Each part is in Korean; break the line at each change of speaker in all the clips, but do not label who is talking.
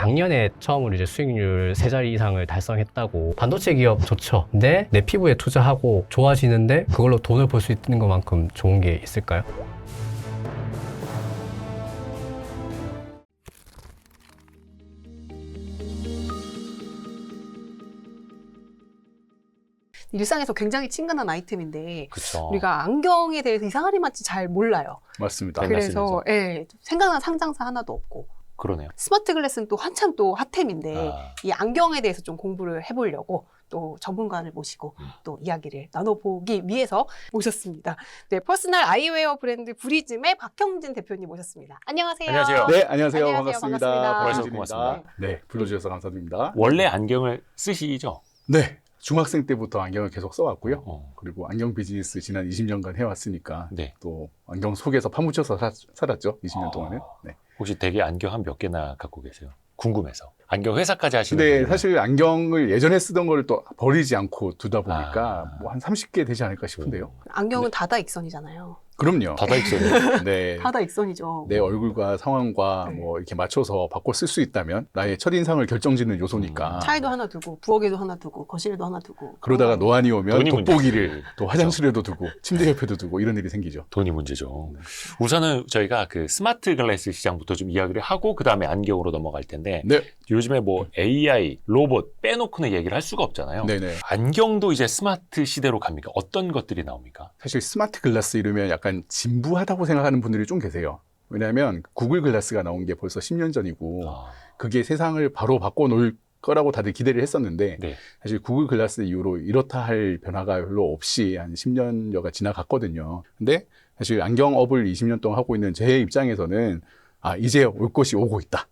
작년에 처음으로 이제 수익률 3자리 이상을 달성했다고. 반도체 기업 좋죠. 근데 내 피부에 투자하고 좋아지는데 그걸로 돈을 벌 수 있는 것만큼 좋은 게 있을까요?
일상에서 굉장히 친근한 아이템인데
그쵸.
우리가 안경에 대해서 이상하리 맛이 잘 몰라요.
맞습니다.
맨날
그래서 예, 생각난 상장사 하나도 없고
그러네요.
스마트 글래스는 또 한참 또 핫템인데
아.
이 안경에 대해서 좀 공부를 해보려고 또 전문가를 모시고 또 이야기를 나눠보기 위해서 모셨습니다. 네, 퍼스널 아이웨어 브랜드 브리즘의 박형진 대표님 모셨습니다. 안녕하세요.
안녕하세요.
네, 안녕하세요.
안녕하세요.
반갑습니다.
반갑습니다.
박형진입니다.
고맙습니다.
네, 불러주셔서 감사드립니다.
원래 안경을 쓰시죠?
네, 중학생 때부터 안경을 계속 써왔고요.
어.
그리고 안경 비즈니스 지난 20년간 해왔으니까
네.
또 안경 속에서 파묻혀서 살았죠. 20년 동안은. 네.
혹시 되게 안경 한 몇 개나 갖고 계세요? 궁금해서. 안경 회사까지 하시는
근데
분들은
사실 안경을 예전에 쓰던 거를 또 버리지 않고 두다 보니까
아.
뭐 한 30개 되지 않을까 싶은데요.
안경은 다다익선이잖아요.
그럼요.
다다익선이에요.
네.
다다익선이죠.
내 얼굴과 상황과
네.
뭐 이렇게 맞춰서 바꿔 쓸 수 있다면 나의 첫인상을 결정짓는 요소니까.
차에도 하나 두고 부엌에도 하나 두고 거실에도 하나 두고
그러다가 노안이 오면
돈이
돋보기를
문제지.
또 화장실에도 두고 침대 옆에도 두고 이런 일이 생기죠.
돈이 문제죠. 우선은 저희가 그 스마트 글래스 시장부터 좀 이야기를 하고 그 다음에 안경으로 넘어갈 텐데
네,
요즘에 뭐 AI, 로봇 빼놓고는 얘기를 할 수가 없잖아요.
네네.
안경도 이제 스마트 시대로 갑니까? 어떤 것들이 나옵니까?
사실 스마트 글라스 이러면 약간 진부하다고 생각하는 분들이 좀 계세요. 왜냐하면 구글 글라스가 나온 게 벌써 10년 전이고
아,
그게 세상을 바로 바꿔놓을 거라고 다들 기대를 했었는데
네.
사실 구글 글라스 이후로 이렇다 할 변화가 별로 없이 한 10년여가 지나갔거든요. 근데 사실 안경업을 20년 동안 하고 있는 제 입장에서는 이제 올 것이 오고 있다.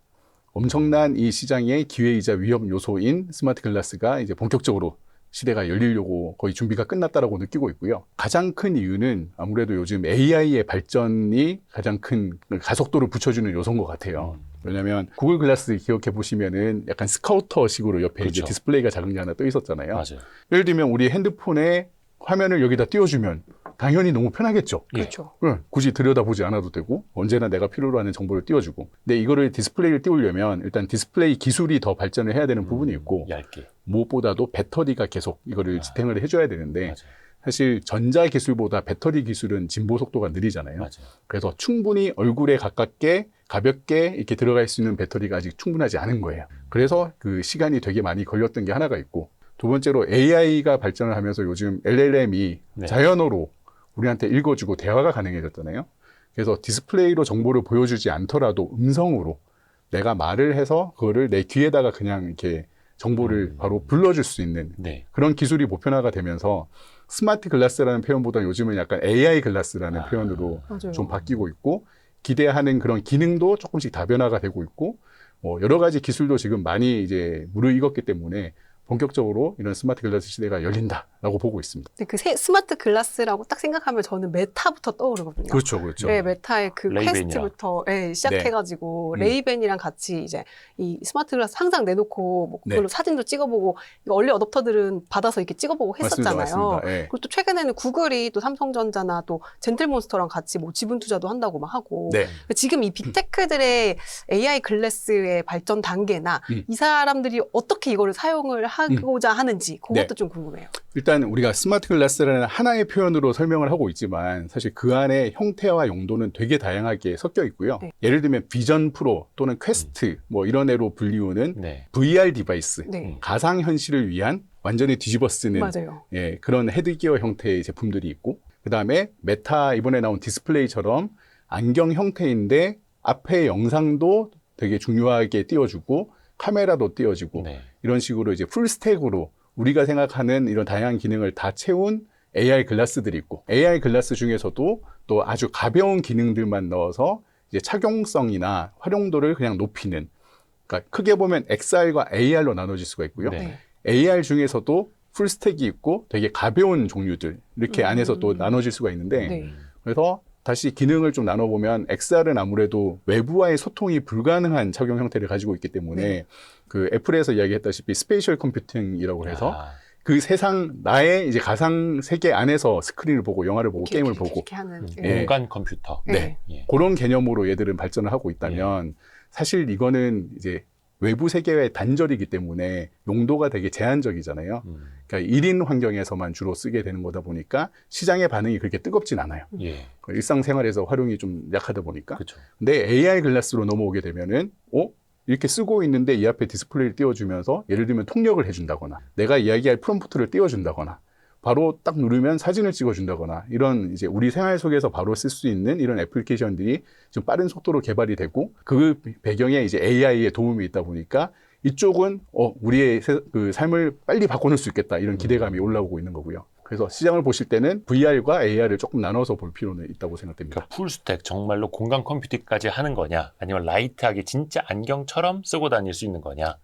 엄청난 이 시장의 기회이자 위험 요소인 스마트 글라스가 이제 본격적으로 시대가 열리려고 거의 준비가 끝났다라고 느끼고 있고요. 가장 큰 이유는 아무래도 요즘 AI의 발전이 가장 큰 가속도를 붙여주는 요소인 것 같아요. 왜냐하면 구글 글라스 기억해 보시면은 약간 스카우터식으로 옆에 이제
그렇죠.
디스플레이가 작은 게 하나 떠 있었잖아요.
맞아요.
예를 들면 우리 핸드폰에 화면을 여기다 띄워주면 당연히 너무 편하겠죠.
예.
그렇죠.
굳이 들여다보지 않아도 되고 언제나 내가 필요로 하는 정보를 띄워주고. 근데 이거를 디스플레이를 띄우려면 일단 디스플레이 기술이 더 발전을 해야 되는 부분이 있고
얇게.
무엇보다도 배터리가 계속 이거를 지탱을 해줘야 되는데
맞아요.
사실 전자 기술보다 배터리 기술은 진보 속도가 느리잖아요.
맞아요.
그래서 충분히 얼굴에 가깝게 가볍게 이렇게 들어갈 수 있는 배터리가 아직 충분하지 않은 거예요. 그래서 그 시간이 되게 많이 걸렸던 게 하나가 있고, 두 번째로 AI가 발전을 하면서 요즘 LLM이
네.
자연어로 우리한테 읽어주고 대화가 가능해졌잖아요. 그래서 디스플레이로 정보를 보여주지 않더라도 음성으로 내가 말을 해서 그거를 내 귀에다가 그냥 이렇게 정보를 바로 불러줄 수 있는
네.
그런 기술이 보편화가 되면서 스마트 글라스라는 표현보다 요즘은 약간 AI 글라스라는 표현으로
맞아요.
좀 바뀌고 있고, 기대하는 그런 기능도 조금씩 다변화가 되고 있고, 여러 가지 기술도 지금 많이 이제 무르익었기 때문에 본격적으로 이런 스마트 글라스 시대가 열린다라고 보고 있습니다.
근데 그 스마트 글라스라고 딱 생각하면 저는 메타부터 떠오르거든요.
그렇죠, 그렇죠.
네, 메타의 그
레이벤이랑.
퀘스트부터 시작해가지고
네.
레이벤이랑 같이 이제 이 스마트 글라스 항상 내놓고 뭐 그걸로
네.
사진도 찍어보고 얼리 어댑터들은 받아서 이렇게 찍어보고 했었잖아요.
맞습니다. 예.
그리고 또 최근에는 구글이 또 삼성전자나 또 젠틀몬스터랑 같이 뭐 지분 투자도 한다고 막 하고
네.
지금 이 빅테크들의 AI 글래스의 발전 단계나 이 사람들이 어떻게 이거를 사용을 하고자 하는지 그것도
네.
좀 궁금해요.
일단 우리가 스마트 글라스라는 하나의 표현으로 설명을 하고 있지만 사실 그 안에 형태와 용도는 되게 다양하게 섞여 있고요.
네.
예를 들면 비전 프로 또는 퀘스트 뭐 이런 애로 불리우는
네.
VR 디바이스,
네.
가상현실을 위한 완전히 뒤집어 쓰는
맞아요.
그런 헤드기어 형태의 제품들이 있고, 그 다음에 메타 이번에 나온 디스플레이처럼 안경 형태인데 앞에 영상도 되게 중요하게 띄워주고 카메라도 띄워지고
네.
이런 식으로 이제 풀스택으로 우리가 생각하는 이런 다양한 기능을 다 채운 AI 글라스들이 있고, AI 글라스 중에서도 또 아주 가벼운 기능들만 넣어서 이제 착용성이나 활용도를 그냥 높이는, 그러니까 크게 보면 XR과 AR로 나눠질 수가 있고요.
네.
AR 중에서도 풀스택이 있고 되게 가벼운 종류들 이렇게 안에서 또 나눠질 수가 있는데,
네.
그래서 다시 기능을 좀 나눠보면 XR은 아무래도 외부와의 소통이 불가능한 착용 형태를 가지고 있기 때문에
네.
그 애플에서 이야기했다시피 스페이셜 컴퓨팅이라고 해서
아,
그 세상 나의 이제 가상 세계 안에서 스크린을 보고 영화를 보고 게임을 보고
이렇게 하는.
예.
공간 컴퓨터.
네.
예.
그런 개념으로 얘들은 발전을 하고 있다면 사실 이거는 이제 외부 세계와의 단절이기 때문에 용도가 되게 제한적이잖아요. 그러니까 1인 환경에서만 주로 쓰게 되는 거다 보니까 시장의 반응이 그렇게 뜨겁진 않아요.
예.
일상생활에서 활용이 좀 약하다 보니까.
그렇죠.
근데 AR 글라스로 넘어오게 되면은 이렇게 쓰고 있는데 이 앞에 디스플레이를 띄워주면서 예를 들면 통역을 해준다거나 내가 이야기할 프롬프트를 띄워준다거나 바로 딱 누르면 사진을 찍어준다거나 이런 이제 우리 생활 속에서 바로 쓸 수 있는 이런 애플리케이션들이 좀 빠른 속도로 개발이 되고 그 배경에 이제 AI의 도움이 있다 보니까 이쪽은 우리의 그 삶을 빨리 바꿔놓을 수 있겠다 이런 기대감이 올라오고 있는 거고요. 그래서 시장을 보실 때는 VR과 AR을 조금 나눠서 볼 필요는 있다고 생각됩니다.
그러니까 풀스택 정말로 공간 컴퓨팅까지 하는 거냐 아니면 라이트하게 진짜 안경처럼 쓰고 다닐 수 있는 거냐.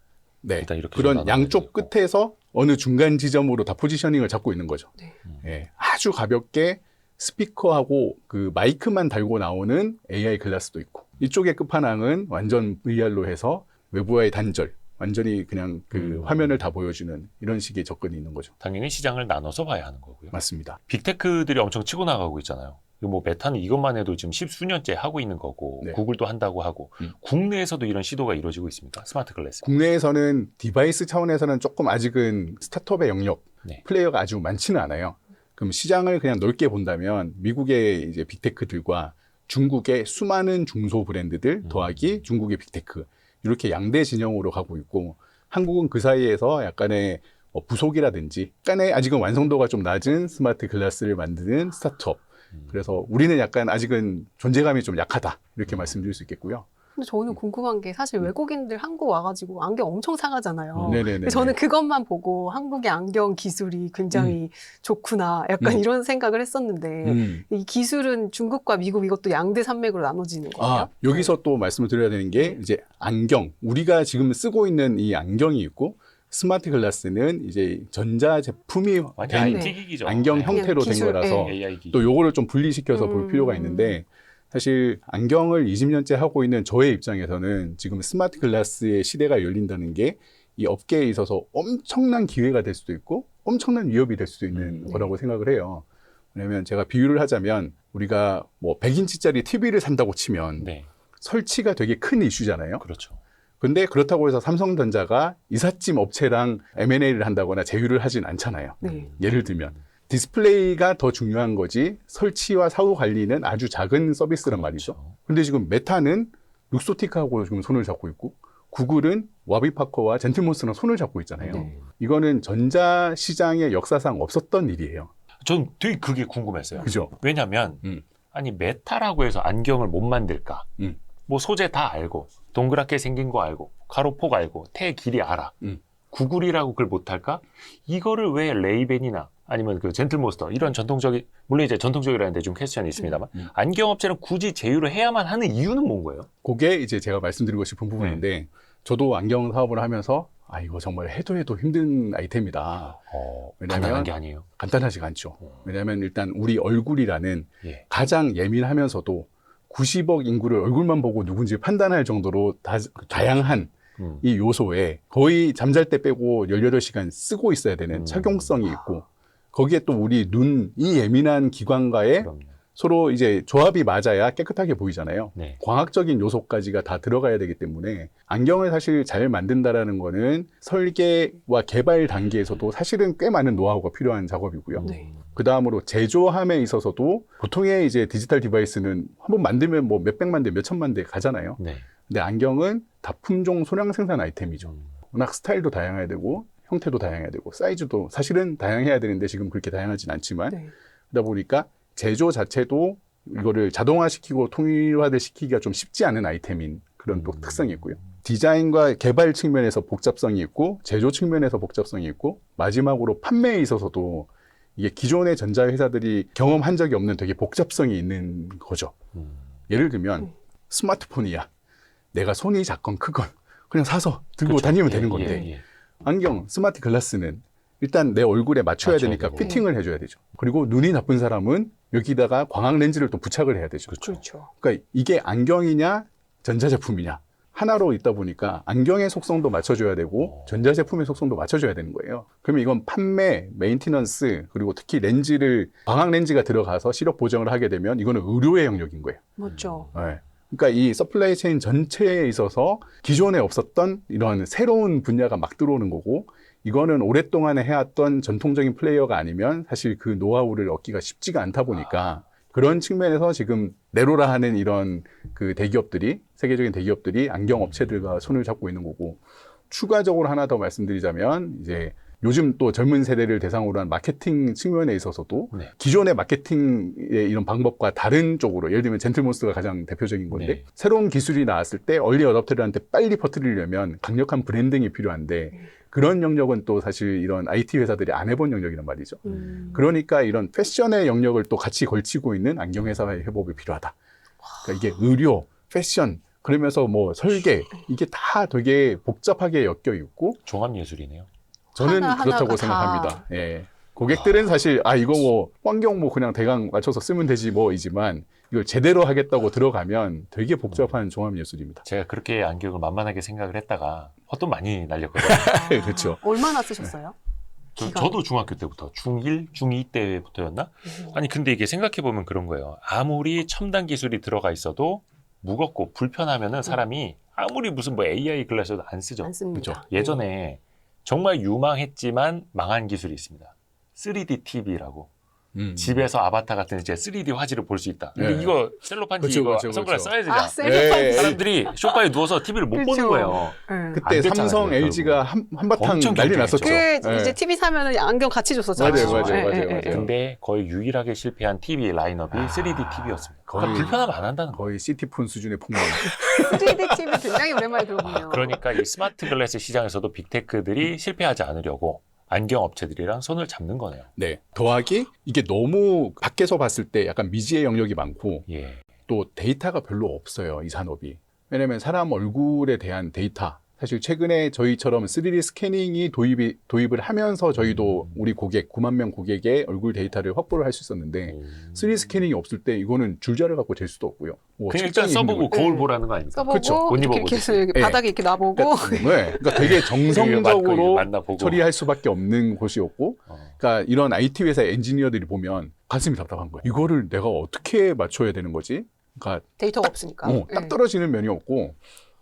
네,
일단 이렇게
그런
좀
양쪽
나눠야 되고.
끝에서 어느 중간 지점으로 다 포지셔닝을 잡고 있는 거죠.
네.
예, 아주 가볍게 스피커하고 그 마이크만 달고 나오는 AI 글라스도 있고 이쪽의 끝판왕은 완전 VR로 해서 외부와의 단절, 완전히 그냥 그 화면을 다 보여주는 이런 식의 접근이 있는 거죠.
당연히 시장을 나눠서 봐야 하는 거고요.
맞습니다.
빅테크들이 엄청 치고 나가고 있잖아요. 뭐 메타는 이것만 해도 지금 십수년째 하고 있는 거고
네.
구글도 한다고 하고 국내에서도 이런 시도가 이루어지고 있습니까? 스마트 글래스.
국내에서는 디바이스 차원에서는 조금 아직은 스타트업의 영역,
네.
플레이어가 아주 많지는 않아요. 그럼 시장을 그냥 넓게 본다면 미국의 이제 빅테크들과 중국의 수많은 중소 브랜드들 더하기 중국의 빅테크 이렇게 양대 진영으로 가고 있고 한국은 그 사이에서 약간의 부속이라든지 약간의 아직은 완성도가 좀 낮은 스마트 글라스를 만드는 스타트업. 그래서 우리는 약간 아직은 존재감이 좀 약하다 이렇게 말씀드릴 수 있겠고요.
근데 저는 궁금한 게 사실 외국인들 한국 와가지고 안경 엄청 사가잖아요.
네네네.
근데 저는 그것만 보고 한국의 안경 기술이 굉장히 좋구나 약간 이런 생각을 했었는데 이 기술은 중국과 미국 이것도 양대 산맥으로 나눠지는 거예요?
여기서 또 말씀을 드려야 되는 게 이제 안경 우리가 지금 쓰고 있는 이 안경이 있고 스마트 글라스는 이제 전자 제품이
완전
된
IT 기기죠.
안경
네.
형태로 된
기술,
거라서
네.
AI 기기.
또 요거를 좀 분리시켜서 볼 필요가 있는데 사실 안경을 20년째 하고 있는 저의 입장에서는 지금 스마트 글라스의 시대가 열린다는 게 이 업계에 있어서 엄청난 기회가 될 수도 있고 엄청난 위협이 될 수도 있는 거라고 생각을 해요. 왜냐하면 제가 비유를 하자면 우리가 뭐 100인치짜리 TV를 산다고 치면
네,
설치가 되게 큰 이슈잖아요.
그렇죠.
근데 그렇다고 해서 삼성전자가 이삿짐 업체랑 M&A를 한다거나 제휴를 하진 않잖아요.
네.
예를 들면 디스플레이가 더 중요한 거지 설치와 사후 관리는 아주 작은 서비스란 말이죠.
그렇죠.
근데 지금 메타는 룩소틱하고 지금 손을 잡고 있고 구글은 와비파커와 젠틀몬스랑 손을 잡고 있잖아요.
네.
이거는 전자 시장의 역사상 없었던 일이에요.
전 되게 그게 궁금했어요.
그죠?
왜냐면 아니 메타라고 해서 안경을 못 만들까? 뭐 소재 다 알고 동그랗게 생긴 거 알고 가로폭 알고 테 길이 알아. 구글이라고 그걸 못할까? 이거를 왜 레이벤이나 아니면 그 젠틀몬스터 이런 전통적인 물론 이제 전통적이라는데 좀 퀘스천이 있습니다만 안경 업체는 굳이 제휴를 해야만 하는 이유는 뭔 거예요?
그게 이제 제가 말씀드리고 싶은 부분인데 저도 안경 사업을 하면서 이거 정말 해도 힘든 아이템이다.
간단한 게 아니에요.
간단하지가 않죠. 왜냐하면 일단 우리 얼굴이라는
예.
가장 예민하면서도 90억 인구를 얼굴만 보고 누군지 판단할 정도로 다양한 이 요소에 거의 잠잘 때 빼고 18시간 쓰고 있어야 되는 착용성이 있고 거기에 또 우리 눈, 이 예민한 기관과의
그럼요.
서로 이제 조합이 맞아야 깨끗하게 보이잖아요.
네.
광학적인 요소까지가 다 들어가야 되기 때문에 안경을 사실 잘 만든다라는 거는 설계와 개발 단계에서도 사실은 꽤 많은 노하우가 필요한 작업이고요.
네.
그 다음으로 제조함에 있어서도 보통의 이제 디지털 디바이스는 한번 만들면 뭐 몇백만 대, 몇천만 대 가잖아요.
네.
근데 안경은 다품종 소량 생산 아이템이죠. 워낙 스타일도 다양해야 되고 형태도 다양해야 되고 사이즈도 사실은 다양해야 되는데 지금 그렇게 다양하진 않지만
네.
그러다 보니까 제조 자체도 이거를 자동화시키고 통일화시키기가 좀 쉽지 않은 아이템인 그런 또 특성이 있고요. 디자인과 개발 측면에서 복잡성이 있고 제조 측면에서 복잡성이 있고 마지막으로 판매에 있어서도 이게 기존의 전자회사들이 경험한 적이 없는 되게 복잡성이 있는 거죠. 예를 들면 스마트폰이야. 내가 손이 작건 크건 그냥 사서 들고
그렇죠.
다니면
예,
되는 건데
예, 예.
안경, 스마트 글라스는 일단 내 얼굴에 맞춰야 되니까
되고.
피팅을 해줘야 되죠. 그리고 눈이 나쁜 사람은 여기다가 광학 렌즈를 또 부착을 해야 되죠.
그렇죠.
그러니까 이게 안경이냐 전자제품이냐 하나로 있다 보니까 안경의 속성도 맞춰줘야 되고 전자제품의 속성도 맞춰줘야 되는 거예요. 그러면 이건 판매, 메인티넌스 그리고 특히 렌즈를 광학 렌즈가 들어가서 시력 보정을 하게 되면 이거는 의료의 영역인 거예요.
맞죠.
네. 그러니까 이 서플라이 체인 전체에 있어서 기존에 없었던 이런 새로운 분야가 막 들어오는 거고, 이거는 오랫동안 해왔던 전통적인 플레이어가 아니면 사실 그 노하우를 얻기가 쉽지가 않다 보니까 그런 측면에서 지금 네로라 하는 이런 그 대기업들이, 세계적인 대기업들이 안경 업체들과 손을 잡고 있는 거고, 추가적으로 하나 더 말씀드리자면 이제 요즘 또 젊은 세대를 대상으로 한 마케팅 측면에 있어서도
네.
기존의 마케팅의 이런 방법과 다른 쪽으로, 예를 들면 젠틀몬스가 가장 대표적인 건데,
네.
새로운 기술이 나왔을 때 얼리 어답터들한테 빨리 퍼뜨리려면 강력한 브랜딩이 필요한데, 그런 영역은 또 사실 이런 IT 회사들이 안 해본 영역이란 말이죠. 그러니까 이런 패션의 영역을 또 같이 걸치고 있는 안경회사의 협업이 필요하다. 그러니까 이게 의료, 패션, 그러면서 뭐 설계, 이게 다 되게 복잡하게 엮여 있고,
종합예술이네요.
저는
하나하나가
그렇다고
다.
생각합니다. 예. 고객들은 사실 이거 뭐 환경 뭐 그냥 대강 맞춰서 쓰면 되지 뭐이지만, 이걸 제대로 하겠다고 들어가면 되게 복잡한 종합 예술입니다.
제가 그렇게 안경을 만만하게 생각을 했다가 헛돈 많이 날렸거든요.
그렇죠.
얼마나 쓰셨어요? 기간.
저도 중학교 때부터 중1, 중2 때부터였나? 아니 근데 이게 생각해보면 그런 거예요. 아무리 첨단 기술이 들어가 있어도 무겁고 불편하면은 사람이 아무리 무슨 뭐 AI 글라스도 안 쓰죠.
안 씁니다.
그렇죠.
예전에 정말 유망했지만 망한 기술이 있습니다. 3D TV라고. 집에서 아바타 같은 이제 3D 화질을 볼 수 있다. 근데
네.
이거 셀로판지
그쵸,
이거
그쵸,
선글라스
그쵸.
써야 되잖아.
아, 셀로판지.
예,
사람들이 소파에 누워서 TV를 못 보는
그쵸.
거예요.
네.
그때
안 됐잖아요,
삼성,
결국.
LG가 한바탕
엄청
난리
경쟁했죠.
났었죠.
그
예.
이제 TV 사면은 안경 같이 줬었잖아요.
맞아요.
근데 거의 유일하게 실패한 TV 라인업이 3D TV였습니다.
거의-
그러니까 불편하면 안 한다는 거예요.
거의 시티폰 수준의 폭망.
3D TV 굉장히 오랜만에 들어보네요.
그러니까 이 스마트 글래스 시장에서도 빅테크들이 실패하지 않으려고 안경 업체들이랑 손을 잡는 거네요.
네. 더하기 이게 너무 밖에서 봤을 때 약간 미지의 영역이 많고,
예.
또 데이터가 별로 없어요, 이 산업이. 왜냐면 사람 얼굴에 대한 데이터, 사실 최근에 저희처럼 3D 스캐닝이 도입을 하면서 저희도 우리 고객, 9만 명 고객의 얼굴 데이터를 확보를 할 수 있었는데, 3D 스캐닝이 없을 때 이거는 줄자를 갖고 잴 수도 없고요. 뭐
그냥 일단
측정이
써보고
힘들고.
거울
네.
보라는 거 아닙니까?
써보고
그쵸.
옷
이렇게
입어보듯이.
해서 여기
예.
바닥에 이렇게 놔보고
그러니까 되게 정성적으로
만나보고.
처리할 수밖에 없는 곳이었고, 그러니까 이런 IT 회사 엔지니어들이 보면 가슴이 답답한 거예요. 이거를 내가 어떻게 맞춰야 되는 거지? 그러니까
데이터가 없으니까.
딱
예.
떨어지는 면이 없고,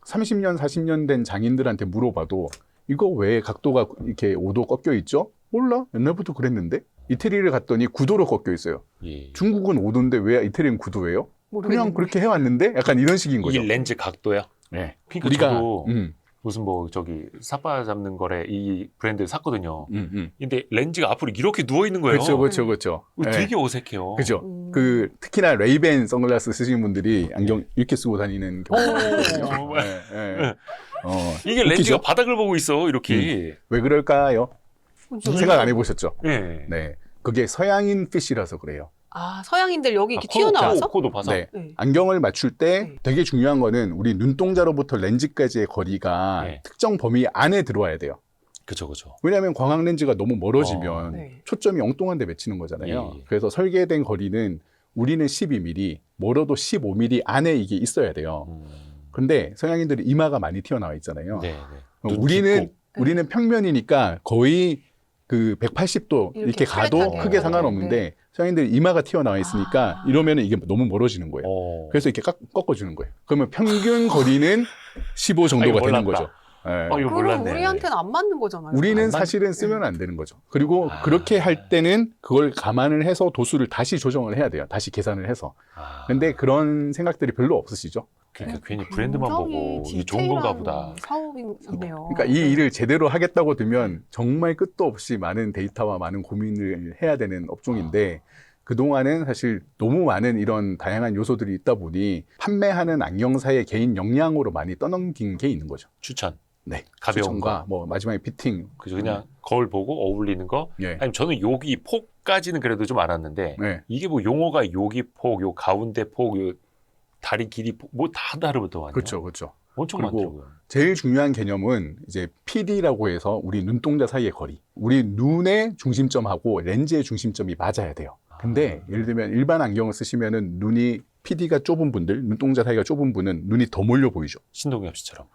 30년, 40년 된 장인들한테 물어봐도 이거 왜 각도가 이렇게 5도 꺾여 있죠? 몰라. 옛날부터 그랬는데. 이태리를 갔더니 9도로 꺾여 있어요.
예.
중국은 5도인데 왜 이태리는 9도예요?
모르겠는데.
그냥 그렇게 해왔는데 약간 이런 식인 거죠.
이게 렌즈 각도야?
네.
그러니까
우리가
저도 무슨 뭐 저기 삿바 잡는 거래 이 브랜드 샀거든요. 근데 렌즈가 앞으로 이렇게 누워 있는 거예요.
그렇죠. 네.
되게 어색해요.
그죠.
음.
그 특히나 레이벤 선글라스 쓰시는 분들이 안경 이렇게 쓰고 다니는 경우가
오.
있거든요. 네.
이게
웃기죠?
렌즈가 바닥을 보고 있어 이렇게.
왜 그럴까요? 생각 안 해보셨죠?
예.
네. 그게 서양인 핏이라서 그래요.
아, 서양인들 여기 이렇게
아,
튀어나와서?
코도 봐서.
네.
네.
안경을 맞출 때
네.
되게 중요한 거는 우리 눈동자로부터 렌즈까지의 거리가
네.
특정 범위 안에 들어와야 돼요.
그죠.
왜냐하면 광학 렌즈가 너무 멀어지면
네.
초점이 엉뚱한 데 맺히는 거잖아요.
예.
그래서 설계된 거리는 우리는 12mm, 멀어도 15mm 안에 이게 있어야 돼요. 근데 서양인들이 이마가 많이 튀어나와 있잖아요.
네.
우리는 평면이니까 거의 그 180도 이렇게 가도
플랫하게.
크게 상관없는데,
네.
서양인들이 이마가 튀어나와 있으니까 이러면 이게 너무 멀어지는 거예요. 그래서 이렇게 꺾어주는 거예요. 그러면 평균 거리는 15 정도가
이거
되는
몰랐다.
거죠. 예.
이거
그럼
몰랐네.
우리한테는 안 맞는 거잖아요.
우리는
안
사실은 쓰면 안 되는 거죠. 그리고 그렇게 할 때는 그걸 감안을 해서 도수를 다시 조정을 해야 돼요. 다시 계산을 해서. 근데 그런 생각들이 별로 없으시죠.
그러니까 괜히 브랜드만 보고 이게 좋은 건가 보다.
사업이네요.
그러니까 이 일을 제대로 하겠다고 들면 정말 끝도 없이 많은 데이터와 많은 고민을 해야 되는 업종인데, 그동안은 사실 너무 많은 이런 다양한 요소들이 있다 보니 판매하는 안경사의 개인 역량으로 많이 떠넘긴 게 있는 거죠.
추천.
네.
가벼운
추천과 뭐 마지막에 피팅.
그죠. 그냥 거울 보고 어울리는 거.
예.
아니면 저는 여기 폭까지는 그래도 좀 알았는데
네.
이게 뭐 용어가 여기 폭, 요 가운데 폭, 요 다리 길이 폭, 뭐 다 다르더라고요.
그렇죠.
엄청
그리고
많더라고요.
제일 중요한 개념은 이제 PD라고 해서 우리 눈동자 사이의 거리. 우리 눈의 중심점하고 렌즈의 중심점이 맞아야 돼요. 근데 예를 들면 일반 안경을 쓰시면은 눈이 PD가 좁은 분들, 눈동자 사이가 좁은 분은 눈이 더 몰려 보이죠.
신동엽 씨처럼.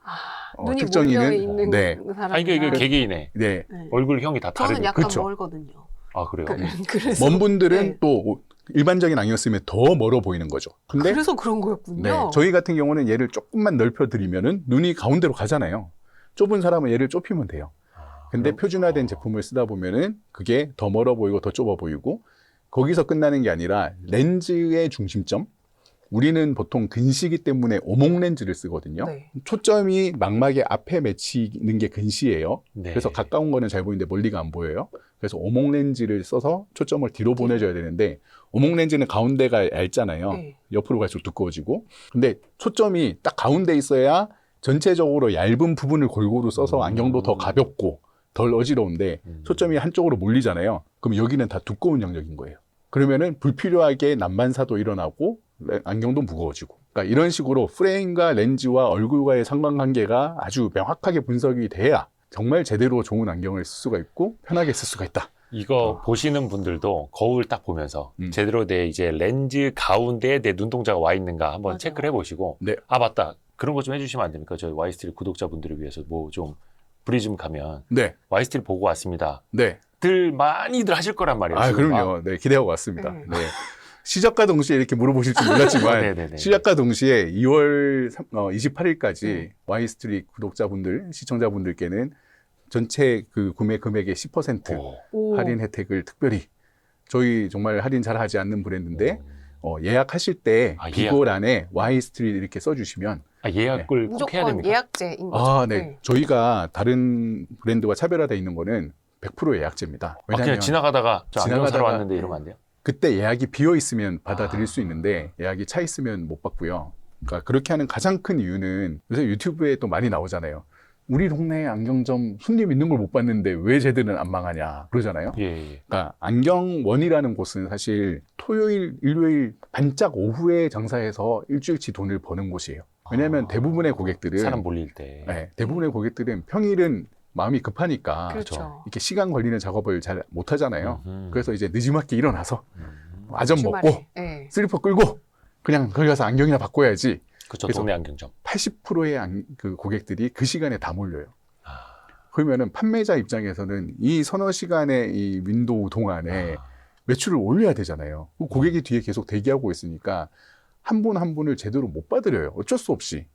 눈이
특정인은
몰려 있는
네.
사람.
아니 이게 개개인의
네.
네.
얼굴형이 다
저는
다르고.
약간
그쵸.
멀거든요.
아 그래요.
그래서
먼 분들은
네.
또 일반적인 안경 쓰면 더 멀어 보이는 거죠. 근데
그래서 그런 거였군요.
네, 저희 같은 경우는 얘를 조금만 넓혀드리면은 눈이 가운데로 가잖아요. 좁은 사람은 얘를 좁히면 돼요. 근데 표준화된 제품을 쓰다 보면은 그게 더 멀어 보이고 더 좁아 보이고 거기서 끝나는 게 아니라 렌즈의 중심점. 우리는 보통 근시이기 때문에 오목 렌즈를 쓰거든요.
네.
초점이 망막의 앞에 맺히는 게 근시예요.
네.
그래서 가까운 거는 잘 보이는데 멀리가 안 보여요. 그래서 오목 렌즈를 써서 초점을 뒤로 보내줘야 되는데 오목 렌즈는 가운데가 얇잖아요.
네.
옆으로 갈수록 두꺼워지고. 근데 초점이 딱 가운데 있어야 전체적으로 얇은 부분을 골고루 써서 안경도 더 가볍고 덜 어지러운데 초점이 한쪽으로 몰리잖아요. 그럼 여기는 다 두꺼운 영역인 거예요. 그러면은 불필요하게 난반사도 일어나고 안경도 무거워지고. 그러니까 이런 식으로 프레임과 렌즈와 얼굴과의 상관관계가 아주 명확하게 분석이 돼야 정말 제대로 좋은 안경을 쓸 수가 있고 편하게 쓸 수가 있다.
이거 보시는 분들도 거울 딱 보면서 제대로 내 이제 렌즈 가운데에 내 눈동자가 와 있는가 한번
맞아요.
체크를 해보시고
네.
아 맞다 그런 거 좀 해주시면 안 됩니까? 저희 와이스트리 구독자분들을 위해서 뭐 좀 브리즘 가면
네,
와이스트리 보고 왔습니다.
네.
들 많이들 하실 거란 말이에요.
아,
지금
그럼요. 네, 기대하고 왔습니다.
네.
네. 시작과 동시에 이렇게 물어보실 줄 몰랐지만
네네네.
시작과 동시에 2월 28일까지 와이스트리 구독자분들, 시청자분들께는 전체 그 구매 금액의 10%
오.
할인 혜택을 특별히 저희 정말 할인 잘 하지 않는 브랜드인데 예약하실 때
아,
비고란에 와이스트리 이렇게 써주시면
아, 예약을 꼭 해야
무조건
됩니까?
예약제인 거죠.
아, 네. 저희가 다른 브랜드와 차별화되어 있는 거는 100% 예약제입니다.
아, 그냥 지나가다가 저 안경 사러
지나가다가-
왔는데 이러면 안 돼요?
그때 예약이 비어 있으면 받아들일 수 있는데 예약이 차 있으면 못 받고요. 그러니까 그렇게 하는 가장 큰 이유는 요새 유튜브에 또 많이 나오잖아요. 우리 동네 안경점 손님 있는 걸 못 봤는데 왜 쟤들은 안 망하냐 그러잖아요.
예, 예.
그러니까 안경원이라는 곳은 사실 토요일, 일요일 반짝 오후에 장사해서 일주일치 돈을 버는 곳이에요. 왜냐하면 대부분의 고객들은
사람 몰릴 때.
네, 대부분의 고객들은 평일은 마음이 급하니까
그렇죠.
이렇게 시간 걸리는 작업을 잘 못 하잖아요.
음흠.
그래서 이제 늦지막히 일어나서
음.
아점
주말에.
먹고
네.
슬리퍼 끌고 그냥 거기 가서 안경이나 바꿔야지.
그렇죠.
그래서-
동네 안경점.
80%의 그 고객들이 그 시간에 다 몰려요.
아.
그러면은 판매자 입장에서는 이 서너 시간의 이 윈도우 동안에
아.
매출을 올려야 되잖아요. 고객이 뒤에 계속 대기하고 있으니까 한 분 한 분을 제대로 못 받으려요. 어쩔 수 없이.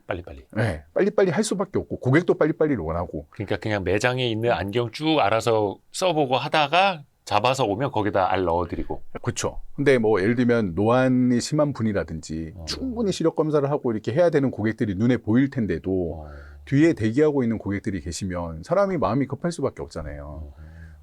빨리빨리.
네, 빨리빨리 할 수밖에 없고 고객도 빨리빨리를 원하고.
그러니까 그냥 매장에 있는 안경 쭉 알아서 써보고 하다가 잡아서 오면 거기다 알 넣어드리고.
그렇죠. 근데 뭐 예를 들면 노안이 심한 분이라든지 충분히 시력 검사를 하고 이렇게 해야 되는 고객들이 눈에 보일 텐데도 뒤에 대기하고 있는 고객들이 계시면 사람이 마음이 급할 수밖에 없잖아요.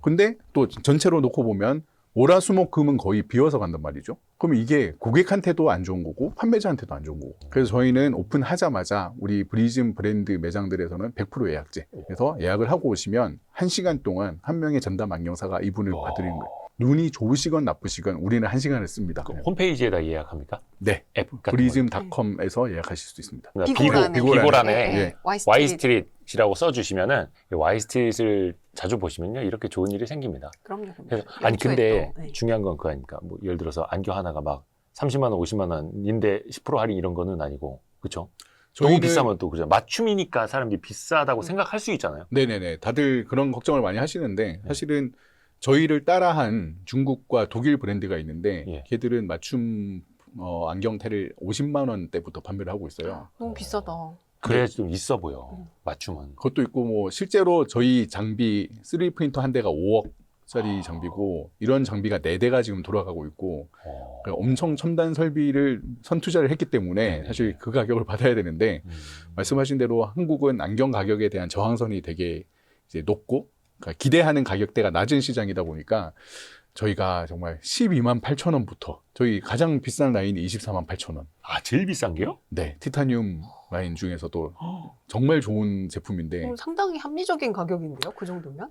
근데 또 전체로 놓고 보면 월화수목금은 거의 비어서 간단 말이죠. 그럼 이게 고객한테도 안 좋은 거고 판매자한테도 안 좋은 거고. 그래서 저희는 오픈하자마자 우리 브리즘 브랜드 매장들에서는 100% 예약제. 그래서 예약을 하고 오시면 1시간 동안 한 명의 전담 안경사가 이분을 봐드리는 거예요. 눈이 좋으시건 나쁘시건 우리는 1시간을 씁니다.
그럼 홈페이지에다 예약합니까?
네.
앱 같은
브리즘닷컴에서 예약하실 수 있습니다.
거.
비고란에.
비고란에
예.
와이스트릿이라고 써주시면은 와이스트릿을 자주 보시면요 이렇게 좋은 일이 생깁니다.
그럼요.
그래서 아니 근데
또, 네.
중요한 건 그거 아닙니까? 뭐 예를 들어서 안경 하나가 막 30만 원, 50만 원인데 10% 할인 이런 거는 아니고 그렇죠? 너무 비싸면 또 그죠? 맞춤이니까 사람들이 비싸다고 생각할 수 있잖아요.
네네네. 다들 그런 걱정을 많이 하시는데 사실은 저희를 따라한 중국과 독일 브랜드가 있는데
예.
걔들은 맞춤 안경테를 50만 원대부터 판매를 하고 있어요.
너무 비싸다.
그래야지 좀 있어 보여. 맞춤은.
그것도 있고 뭐 실제로 저희 장비 3D 프린터 한 대가 5억짜리 장비고 이런 장비가 4대가 지금 돌아가고 있고 엄청 첨단 설비를 선투자를 했기 때문에 사실 그 가격을 받아야 되는데 말씀하신 대로 한국은 안경 가격에 대한 저항선이 되게 이제 높고 그러니까 기대하는 가격대가 낮은 시장이다 보니까 저희가 정말 12만 8천 원부터 저희 가장 비싼 라인이 24만 8천 원.
아 제일 비싼 게요?
네, 티타늄 라인 중에서도 정말 좋은 제품인데
상당히 합리적인 가격인데요. 그 정도면?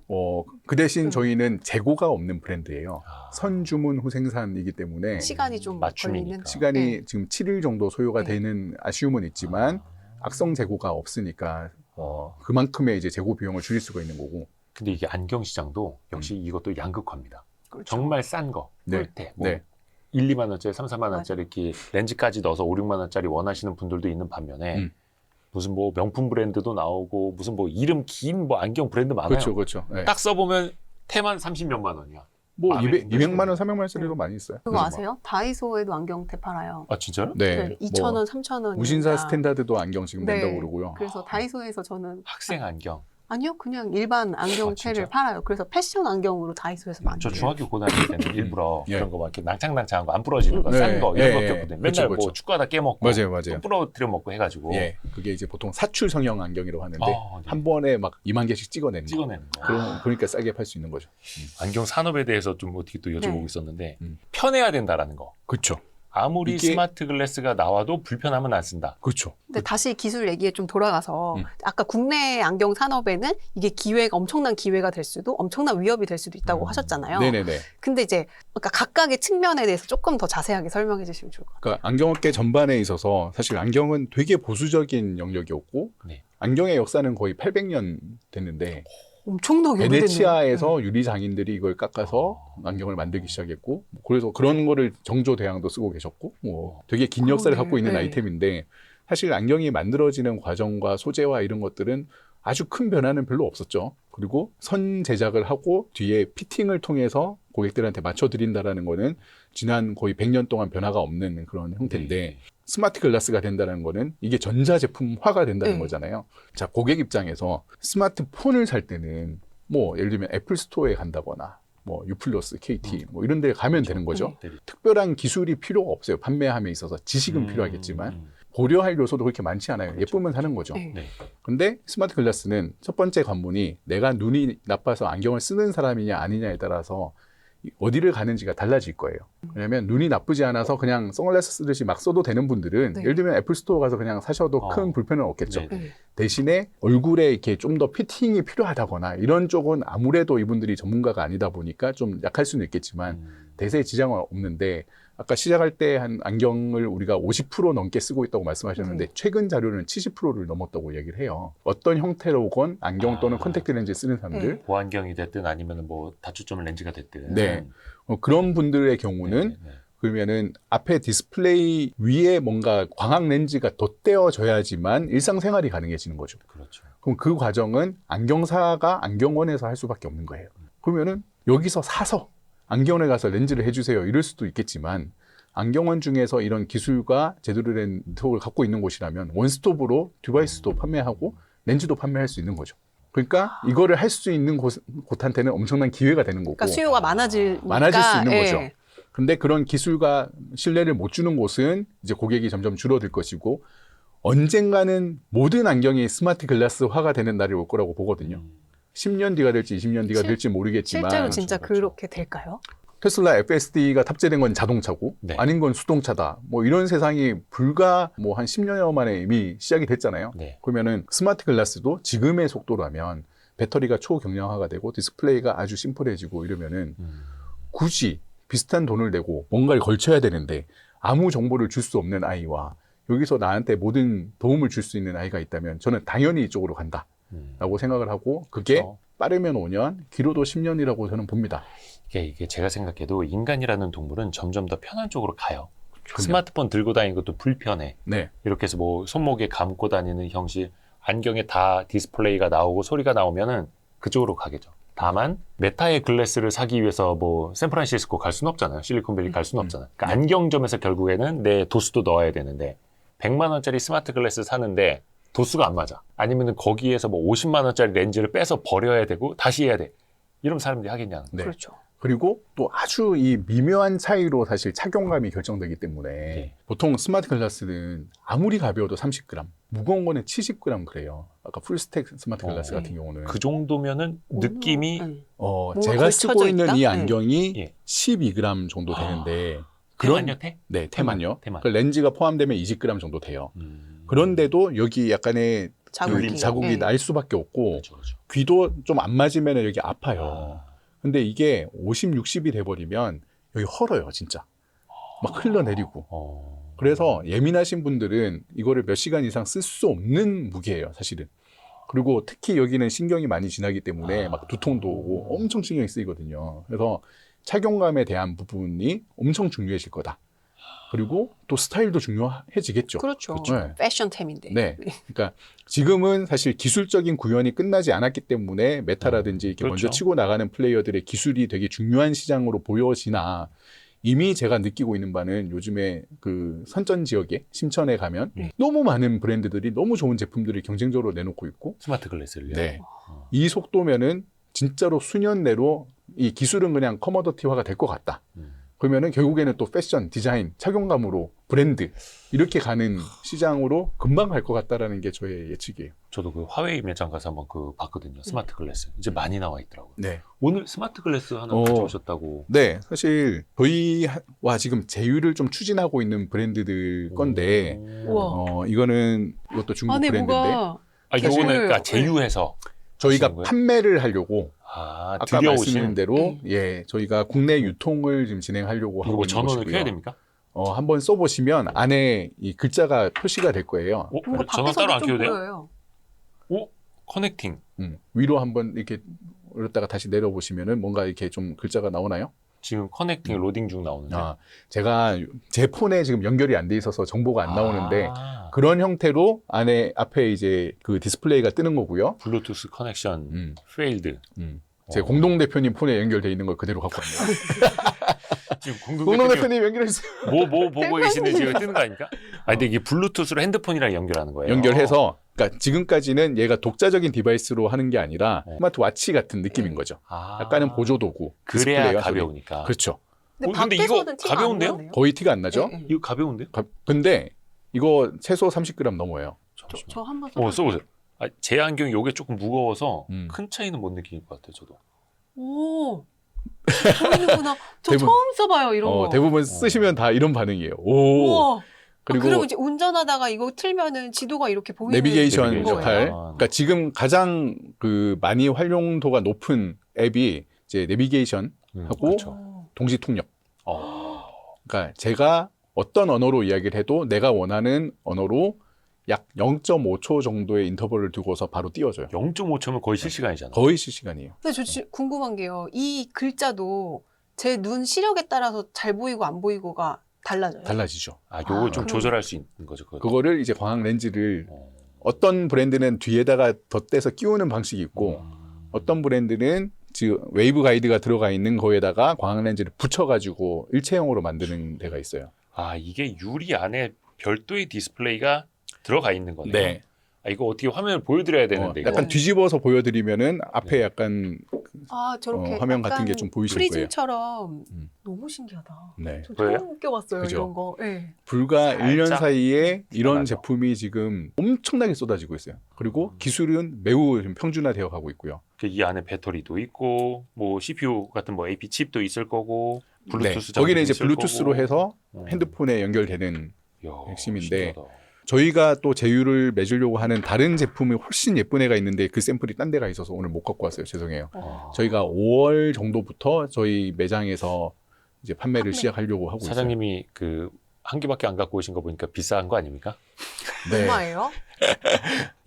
그 대신 저희는 재고가 없는 브랜드예요.
아.
선주문 후 생산이기 때문에
시간이 좀
맞춤이니까.
걸리는.
시간이
네.
지금 7일 정도 소요가
네.
되는 아쉬움은 있지만 악성 재고가 없으니까 그만큼의 이제 재고 비용을 줄일 수가 있는 거고.
근데 이게 안경 시장도 역시 이것도 양극화입니다.
그렇죠.
정말 싼 거,
네.
꿀테, 뭐
네.
1, 2만 원짜리, 3, 4만 원짜리 이렇게 렌즈까지 넣어서 5, 6만 원짜리 원하시는 분들도 있는 반면에 무슨 뭐 명품 브랜드도 나오고 무슨 뭐 이름 긴 뭐 안경 브랜드 많아요.
그렇죠, 그렇죠. 네.
딱 써보면 테만 30몇만 원이야.
뭐
마음에
200만 원, 300만 원짜리도 많이 있어요.
그거
그래서
아세요? 다이소에도 안경테 팔아요.
아 진짜요?
네.
2,000원, 3,000원.
무신사 스탠다드도 안경 지금
네.
낸다고 그러고요.
그래서 다이소에서 저는
학생 안경.
아니요, 그냥 일반 안경테를
진짜?
팔아요. 그래서 패션 안경으로 다이소에서 많이.
저 중학교 고등학교 때는 일부러
예.
그런 거 막 이렇게 낭창낭창한 거 안 부러지는 거,
네.
싼 거 이런
예,
거
예.
꼈거든.
그쵸,
맨날 뭐
그쵸.
축구하다 깨먹고
맞아요.
또 부러뜨려 먹고 해가지고
예. 그게 이제 보통 사출 성형 안경이라고 하는데
네.
한 번에 막 2만 개씩 찍어내는 거.
찍어내는 거.
그러니까 싸게 팔 수 있는 거죠.
안경 산업에 대해서 좀 어떻게 또 여쭤보고
네.
있었는데
음.
편해야 된다라는 거.
그렇죠.
아무리
이게-
스마트 글래스가 나와도 불편하면 안 쓴다.
그렇죠.
근데 다시 기술 얘기에 좀 돌아가서
음.
아까 국내 안경 산업에는 이게 기회가 엄청난 기회가 될 수도 엄청난 위협이 될 수도 있다고 하셨잖아요.
네네네.
근데 이제 그러니까 각각의 측면에 대해서 조금 더 자세하게 설명해 주시면 좋을 것 같아요.
그러니까 안경업계 전반에 있어서 사실 안경은 되게 보수적인 영역이었고
네.
안경의 역사는 거의 800년 됐는데
엄청나게 오래됐네요.
베네치아에서 유리 장인들이 이걸 깎아서 안경을 만들기 시작했고 그래서 그런 거를 정조 대왕도 쓰고 계셨고 뭐 되게 긴 역사를
그러네.
갖고 있는
네.
아이템인데 사실 안경이 만들어지는 과정과 소재와 이런 것들은 아주 큰 변화는 별로 없었죠. 그리고 선 제작을 하고 뒤에 피팅을 통해서 고객들한테 맞춰드린다라는 거는 지난 거의 100년 동안 변화가 없는 그런 형태인데
네.
스마트 글라스가 된다는 거는 이게 전자제품화가 된다는
네.
거잖아요. 자, 고객 입장에서 스마트폰을 살 때는 뭐 예를 들면 애플 스토어에 간다거나 뭐 유플러스, KT 뭐 이런 데 가면 되는 거죠.
네.
특별한 기술이 필요가 없어요. 판매함에 있어서 지식은 필요하겠지만 고려할 요소도 그렇게 많지 않아요.
그렇죠.
예쁘면 사는 거죠.
네.
네.
근데 스마트 글라스는 첫 번째 관문이 내가 눈이 나빠서 안경을 쓰는 사람이냐 아니냐에 따라서 어디를 가는지가 달라질 거예요. 왜냐하면 눈이 나쁘지 않아서 그냥 선글라스 쓰듯이 막 써도 되는 분들은
네.
예를 들면 애플 스토어 가서 그냥 사셔도 큰 불편은 없겠죠.
네.
네.
대신에 얼굴에 이렇게 좀 더 피팅이 필요하다거나 이런 쪽은 아무래도 이분들이 전문가가 아니다 보니까 좀 약할 수는 있겠지만 대세에 지장은 없는데 아까 시작할 때 한 안경을 우리가 50% 넘게 쓰고 있다고 말씀하셨는데 최근 자료는 70%를 넘었다고 얘기를 해요. 어떤 형태로건 안경 또는 컨택트 렌즈 쓰는 사람들
보안경이 됐든 아니면 뭐 다초점 렌즈가 됐든.
네. 그런 분들의 경우는
네.
그러면은 앞에 디스플레이 위에 뭔가 광학 렌즈가 덧대어져야지만 일상생활이 가능해지는 거죠.
그렇죠.
그럼 그 과정은 안경사가 안경원에서 할 수밖에 없는 거예요. 그러면은 여기서 사서 안경원에 가서 렌즈를 해주세요. 이럴 수도 있겠지만 안경원 중에서 이런 기술과 제대로 된 네트워크를 갖고 있는 곳이라면 원스톱으로 디바이스도 판매하고 렌즈도 판매할 수 있는 거죠. 그러니까 이거를 할 수 있는 곳한테는 엄청난 기회가 되는 거고
그러니까 수요가 많아질
수 있는
예.
거죠. 근데 그런 기술과 신뢰를 못 주는 곳은 이제 고객이 점점 줄어들 것이고 언젠가는 모든 안경이 스마트 글라스화가 되는 날이 올 거라고 보거든요. 10년 뒤가 될지 20년 뒤가 될지 모르겠지만
실제로 진짜
그렇죠.
그렇게 될까요?
테슬라 FSD가 탑재된 건 자동차고
네.
아닌 건 수동차다. 뭐 이런 세상이 불과 뭐 한 10년여 만에 이미 시작이 됐잖아요.
네.
그러면은 스마트 글라스도 지금의 속도라면 배터리가 초경량화가 되고 디스플레이가 아주 심플해지고 이러면은 굳이 비슷한 돈을 내고 뭔가를 걸쳐야 되는데 아무 정보를 줄 수 없는 아이와 여기서 나한테 모든 도움을 줄 수 있는 아이가 있다면 저는 당연히 이쪽으로 간다라고 생각을 하고 그게
그렇죠.
빠르면 5년, 길어도 10년이라고 저는 봅니다.
이게 제가 생각해도 인간이라는 동물은 점점 더 편한 쪽으로 가요.
그럼요.
스마트폰 들고 다니는 것도 불편해.
네,
이렇게 해서 뭐 손목에 감고 다니는 형식, 안경에 다 디스플레이가 나오고 소리가 나오면은 그쪽으로 가겠죠. 다만 메타의 글래스를 사기 위해서 뭐 샌프란시스코 갈 수는 없잖아요. 실리콘밸리 갈 수는 없잖아요. 그러니까 안경점에서 결국에는 내 도수도 넣어야 되는데 100만 원짜리 스마트 글래스 사는데 도수가 안 맞아. 아니면은 거기에서 뭐 50만 원짜리 렌즈를 빼서 버려야 되고 다시 해야 돼. 이러면 사람들이 하겠냐는 거예요.
네.
그렇죠.
그리고 또 아주 이 미묘한 차이로 사실 착용감이 결정되기 때문에
네.
보통 스마트 글라스는 아무리 가벼워도 30g, 무거운 거는 70g 그래요. 아까 풀스택 스마트 글라스
어,
같은 경우는
그 정도면은 느낌이
뭔가
제가 쓰고
걸쳐져
있는
있다?
이
네.
안경이
예.
12g 정도 되는데
태만요, 태?
네, 태만요.
태만.
그 렌즈가 포함되면 20g 정도 돼요.
음.
그런데도 여기 약간의
자국이,
그 자국이
예.
날 수밖에 없고
그렇죠, 그렇죠.
귀도 좀 안 맞으면 여기 아파요. 근데 이게 50, 60이 돼버리면 여기 헐어요, 진짜. 막 흘러내리고. 그래서 예민하신 분들은 이거를 몇 시간 이상 쓸 수 없는 무게예요, 사실은. 그리고 특히 여기는 신경이 많이 지나기 때문에 막 두통도 오고 엄청 신경이 쓰이거든요. 그래서 착용감에 대한 부분이 엄청 중요해질 거다. 그리고 또 스타일도 중요해지겠죠.
그렇죠.
네.
패션템인데.
네. 그러니까 지금은 사실 기술적인 구현이 끝나지 않았기 때문에 메타라든지 이렇게 먼저
그렇죠.
치고 나가는 플레이어들의 기술이 되게 중요한 시장으로 보여지나 이미 제가 느끼고 있는 바는 요즘에 그 선전 지역에 심천에 가면
네.
너무 많은 브랜드들이 너무 좋은 제품들을 경쟁적으로 내놓고 있고
스마트 글래스를요.
네. 이 속도면은 진짜로 수년 내로 이 기술은 그냥 커머더티화가 될 것 같다. 그러면은 결국에는 또 패션, 디자인, 착용감으로 브랜드 이렇게 가는 시장으로 금방 갈 것 같다라는 게 저의 예측이에요.
저도 그 화웨이 매장 가서 한번 봤거든요. 스마트 글래스. 이제 많이 나와 있더라고요.
네.
오늘 스마트 글래스 하나
어.
가져오셨다고.
네, 사실 저희와 지금 제휴를 좀 추진하고 있는 브랜드들 건데
우와.
이것도 중국
안에
브랜드인데
뭐가
아, 요거는
기술-
그러니까 제휴해서
저희가
하시는 거예요?
판매를 하려고
아,
아까
들여오신.
말씀드린 대로 예, 저희가 국내 유통을 지금 진행하려고
이거
하고
뭐
있는
전원을
것이고요.
켜야 됩니까?
한번 써보시면 안에 이 글자가 표시가 될 거예요.
뭔가
전원 따로
밖에서도
안
좀
켜도 돼요?
보여요.
오, 커넥팅.
위로 한번 이렇게 올렸다가 다시 내려보시면은 뭔가 이렇게 좀 글자가 나오나요?
지금 커넥팅 로딩 중 나오는데.
제가 제 폰에 지금 연결이 안 돼 있어서 정보가 안 나오는데
아,
그런 형태로 앞에 이제 그 디스플레이가 뜨는 거고요.
블루투스 커넥션
음,
페일드.
제
어.
공동 대표님 폰에 연결돼 있는 걸 그대로 갖고 왔네요.
지금
공동
공동 대표님
대표님 연결해주세요.
뭐 보고 계시는지 지금 뜨는 거 아닙니까? 아, 근데 이게 블루투스로 핸드폰이랑 연결하는 거예요.
연결해서 그러니까 지금까지는 얘가 독자적인 디바이스로 하는 게 아니라
네.
스마트워치 같은 느낌인 거죠.
아,
약간은 보조 도구.
그래야
디스플레이와 소리.
가벼우니까.
그렇죠.
근데
근데 이거
밖에서는 티가
가벼운데요?
안 나네요.
거의 티가 안 나죠.
네, 네.
이거 가벼운데요?
근데 이거 최소 30g 넘어요.
잠시만요.
저 한번
써보세요. 아, 제 안경이 요게 조금 무거워서
음.
큰 차이는 못 느낄 것 같아요, 저도.
오. 보이는구나. 저
대부분-
처음 써봐요 이런 거.
대부분 쓰시면 다 이런 반응이에요. 오.
우와.
그리고
그리고 이제 운전하다가 이거 틀면은 지도가 이렇게 보이는
내비게이션
내비게이션.
역할.
거예요?
그러니까 지금 가장 그 많이 활용도가 높은 앱이 이제 내비게이션 하고
그렇죠.
어.
동시 통역.
어.
그러니까 제가 어떤 언어로 이야기를 해도 내가 원하는 언어로 약 0.5초 정도의 인터벌을 두고서 바로 띄워줘요.
0.5초면 거의 실시간이잖아요.
거의 실시간이에요.
근데 저 궁금한 게요. 이 글자도 제 눈 시력에 따라서 잘 보이고 안 보이고가 달라져요.
달라지죠.
아, 요거
아,
좀
그럼-
조절할 수 있는 거죠. 그거.
그거를 이제 광학 렌즈를
어.
어떤 브랜드는 뒤에다가 덧대서 끼우는 방식이 있고 어떤 브랜드는 지금 웨이브 가이드가 들어가 있는 거에다가 광학 렌즈를 붙여가지고 일체형으로 만드는 데가 있어요.
아, 이게 유리 안에 별도의 디스플레이가 들어가 있는 거네요. 아, 이거 어떻게 화면을 보여드려야 되는데 이거.
약간 뒤집어서 보여드리면은 앞에 약간
아 저렇게
화면 같은
약간
게 좀 보이실
프리즘처럼
음.
너무 신기하다.
네.
저
왜요?
처음 껴봤어요
그죠?
이런 거. 네.
불과
살짝
1년 사이에 이런
편하죠.
제품이 지금 엄청나게 쏟아지고 있어요. 그리고 기술은 매우 좀 평준화되어 가고 있고요.
이 안에 배터리도 있고 뭐 CPU 같은 뭐 AP 칩도 있을 거고 블루투스
네. 거기는 이제
있을
블루투스로
거고.
해서
어.
핸드폰에 연결되는
이야,
핵심인데
신기하다.
저희가 또 제휴를 맺으려고 하는 다른 제품이 훨씬 예쁜 애가 있는데 그 샘플이 딴 데가 있어서 오늘 못 갖고 왔어요. 죄송해요.
아.
저희가 5월 정도부터 저희 매장에서 이제 판매를
판매.
시작하려고 하고
사장님이 그 한 개밖에 안 갖고 오신 거 보니까 비싼 거 아닙니까?
있어요. 네.
얼마예요?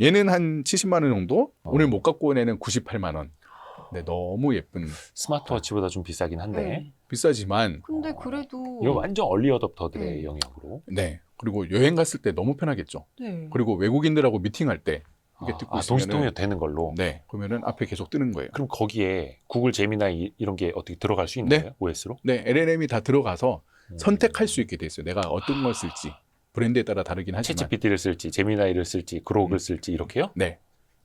얘는 한 70만 원 정도? 오늘 못 갖고 온 애는 98만 원. 네, 너무 예쁜.
스마트워치보다 좀 비싸긴 한데
네.
비싸지만
근데 그래도
이거 완전 얼리 어댑터들의
네.
영역으로.
네. 그리고 여행 갔을 때 너무 편하겠죠.
네.
그리고 외국인들하고 미팅할 때 이게 듣고
동시
있으면은
통역 되는 걸로.
네. 그러면은 앞에 계속 뜨는 거예요.
그럼 거기에 구글 제미나이 이런 게 어떻게 들어갈 수 있는
네.
거예요? OS로?
네, LLM이 다 들어가서 선택할 수 있게 돼 있어요. 내가 어떤 걸 쓸지. 브랜드에 따라 다르긴 하지만.
챗GPT를 쓸지, 제미나이를 쓸지, 그록을 쓸지 이렇게요?
네.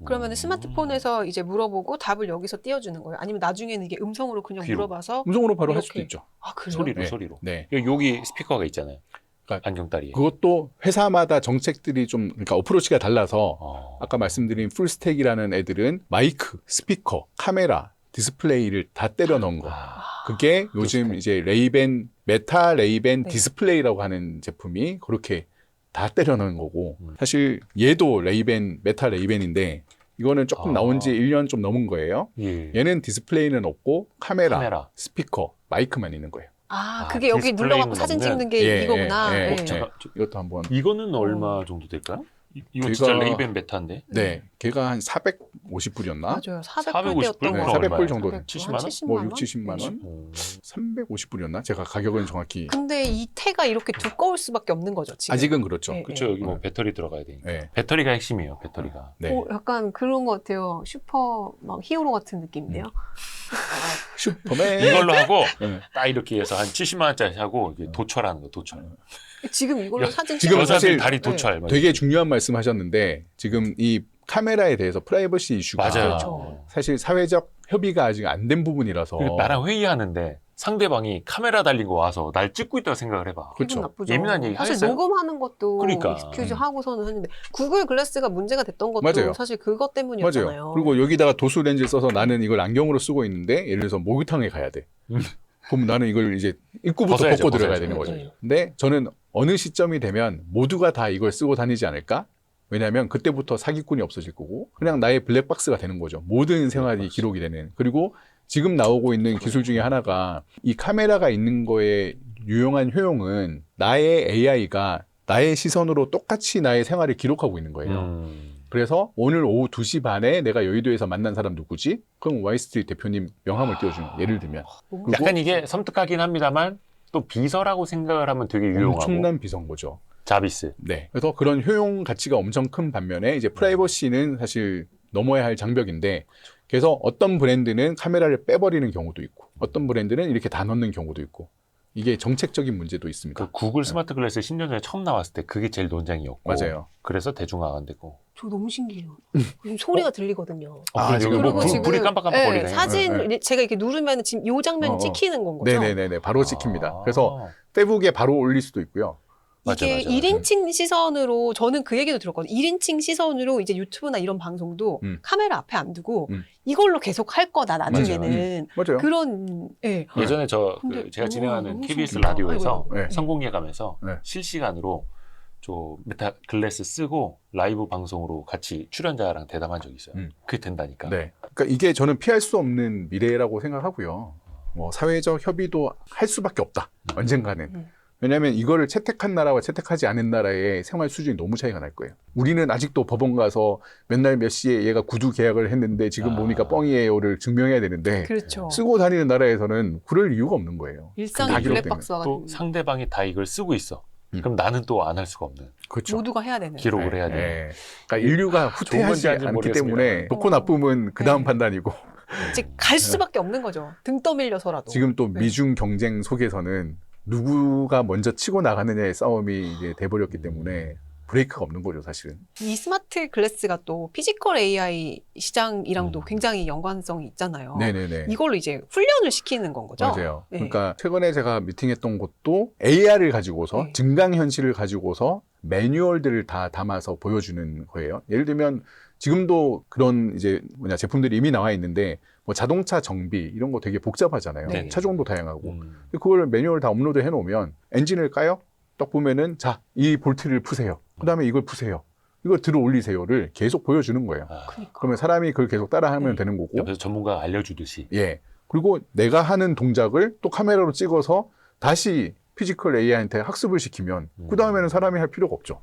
그러면 스마트폰에서 이제 물어보고 답을 여기서 띄워주는 거예요? 아니면 나중에는 이게 음성으로 그냥
귀로.
물어봐서
음성으로 바로 할 수도
이렇게.
있죠.
아 그래요?
소리로
네.
소리로.
네.
여기 스피커가 있잖아요.
그러니까
안경다리에.
그것도 회사마다 정책들이 좀 그러니까 어프로치가 달라서
어.
아까 말씀드린 풀스택이라는 애들은 마이크, 스피커, 카메라, 디스플레이를 다 때려 넣은 거.
아.
그게 요즘
디스플레이.
이제 레이벤, 메타 레이벤
네.
디스플레이라고 하는 제품이 그렇게 다 때려 넣은 거고.
음.
사실 얘도 레이벤, 메타 레이벤인데 이거는 조금
아.
나온 지 1년 좀 넘은 거예요.
예.
얘는 디스플레이는 없고 카메라,
카메라.
스피커, 마이크만 있는 거예요.
아
아,
그게 여기
디스플레이는
눌러갖고 사진
없는?
찍는 게
예,
이거구나.
예, 예.
네.
잠깐,
이것도 한번
이거는 얼마 정도 될까요? 이거
걔가-
진짜 레이벤 베타인데?
네, 걔가 한 450불이었나?
맞아요.
450
400불대였던
불?
거.
네,
400불 정도.
70만 원?
뭐 6, 70만 원?
오.
350불이었나? 제가 가격은 정확히
근데 이 태가 이렇게 두꺼울 수밖에 없는 거죠, 지금.
아직은 그렇죠.
네.
그렇죠. 여기 뭐 배터리 들어가야 되니까.
네.
배터리가 핵심이에요. 배터리가.
네.
약간 그런 것 같아요. 슈퍼 막 히어로 같은 느낌인데요.
슈퍼맨.
이걸로 하고
네.
딱 이렇게 해서 한 70만 원짜리 하고 이게 도철하는 거. 도철.
지금 이걸로
여-
사진
지금
찍어서
사실
여자들 다리 도철. 막
되게 중요한 말씀 하셨는데 지금 이 카메라에 대해서 프라이버시 이슈가
맞아요.
그렇죠.
사실 사회적 협의가 아직 안 된 부분이라서
그리고 나랑 회의하는데 상대방이 카메라 달린 거 와서 날 찍고 있다고 생각을 해봐.
기분
그렇죠.
나쁘죠.
예민한 얘기
사실
하겠어요?
녹음하는 것도
그러니까.
익스큐즈 하고서는 했는데 구글 글래스가 문제가 됐던 것도
맞아요.
사실 그것 때문이었잖아요.
맞아요. 그리고 여기다가 도수 렌즈 써서 나는 이걸 안경으로 쓰고 있는데 예를 들어서 목욕탕에 가야 돼. 그럼 나는 이걸 이제 입구부터
벗어야죠,
벗고 들어가야
벗어야죠.
되는 거죠.
네.
근데 저는 어느 시점이 되면 모두가 다 이걸 쓰고 다니지 않을까? 왜냐하면 그때부터 사기꾼이 없어질 거고 그냥 나의 블랙박스가 되는 거죠. 모든 생활이
블랙박스.
기록이 되는. 그리고 지금 나오고 있는 기술 중에 하나가 이 카메라가 있는 거에 유용한 효용은 나의 AI가 나의 시선으로 똑같이 나의 생활을 기록하고 있는 거예요. 그래서 오늘 오후 2시 반에 내가 여의도에서 만난 사람 누구지? 그럼 와이스트리트 대표님 명함을 띄워주는 거예요. 예를 들면.
너무
그리고
약간 이게 섬뜩하긴 합니다만 또 비서라고 생각을 하면 되게 유용하고.
엄청난 비서인 거죠.
자비스.
네. 그래서 그런 효용 가치가 엄청 큰 반면에 이제 프라이버시는 사실 넘어야 할 장벽인데 그래서 어떤 브랜드는 카메라를 빼버리는 경우도 있고 어떤 브랜드는 이렇게 다 넣는 경우도 있고 이게 정책적인 문제도 있습니다.
그 구글 스마트 글래스 10년 전에 처음 나왔을 때 그게 제일 논쟁이었고.
맞아요.
그래서 대중화가 안 되고.
저 너무 신기해요. 지금 소리가 들리거든요.
아, 지금
뭐
그리고
불이 깜빡깜빡거리네.
사진 제가 이렇게 누르면 지금 요 장면이 찍히는 건 거죠.
네네네네. 바로 찍힙니다.
아.
그래서 페북에 바로 올릴 수도 있고요.
맞아,
이게
맞아,
1인칭 시선으로 저는 그 얘기도 들었거든요. 1인칭 시선으로 이제 유튜브나 이런 방송도 카메라 앞에 안 두고 이걸로 계속 할 거다 나중에는
맞아요.
그런 예.
예전에
근데
제가
너무
진행하는
너무
KBS
신기하다.
라디오에서
아이고. 네.
성공예감에서
네.
실시간으로 저 메타 글래스 쓰고 라이브 방송으로 같이 출연자랑 대담한 적이 있어요. 그게 된다니까.
네. 그러니까 이게 저는 피할 수 없는 미래라고 생각하고요. 뭐 사회적 협의도 할 수밖에 없다. 언젠가는. 왜냐하면 이거를 채택한 나라와 채택하지 않은 나라의 생활 수준이 너무 차이가 날 거예요. 우리는 아직도 법원 가서 맨날 몇 시에 얘가 구두 계약을 했는데 지금 보니까 뻥이에요를 증명해야 되는데
그렇죠.
쓰고 다니는 나라에서는 그럴 이유가 없는 거예요.
일상이
다 기록되는
블랙박스와
또
같은
상대방이 다 이걸 쓰고 있어. 그럼 나는 또 안 할 수가 없는
그렇죠.
모두가 해야 되는.
기록을 해야 돼.
네. 그러니까 인류가 후퇴하지
건지 아닌지
않기
모르겠습니다.
때문에 좋고 나쁨은 그 다음
네.
판단이고
이제 갈 수밖에 없는 거죠. 등 떠밀려서라도.
지금 또
네.
미중 경쟁 속에서는 누구가 먼저 치고 나가느냐의 싸움이 이제 돼버렸기 때문에 브레이크가 없는 거죠, 사실은.
이 스마트 글래스가 또 피지컬 AI 시장이랑도 굉장히 연관성이 있잖아요.
네네네.
이걸로 이제 훈련을 시키는 건 거죠.
맞아요.
네.
그러니까 최근에 제가 미팅했던 곳도 AR을 가지고서
네.
증강현실을 가지고서 매뉴얼들을 다 담아서 보여주는 거예요. 예를 들면 지금도 그런 이제 제품들이 이미 나와 있는데 뭐 자동차 정비 이런 거 되게 복잡하잖아요.
네.
차종도 다양하고. 그걸 매뉴얼 다 업로드 해놓으면 엔진을 까요? 딱 보면은 자, 이 볼트를 푸세요. 그 다음에 이걸 푸세요. 이걸 들어 올리세요를 계속 보여주는 거예요.
그러니까.
그러면 사람이 그걸 계속 따라하면
네.
되는 거고.
옆에서 전문가가 알려주듯이.
예. 그리고 내가 하는 동작을 또 카메라로 찍어서 다시 피지컬 AI한테 학습을 시키면 그 다음에는 사람이 할 필요가 없죠.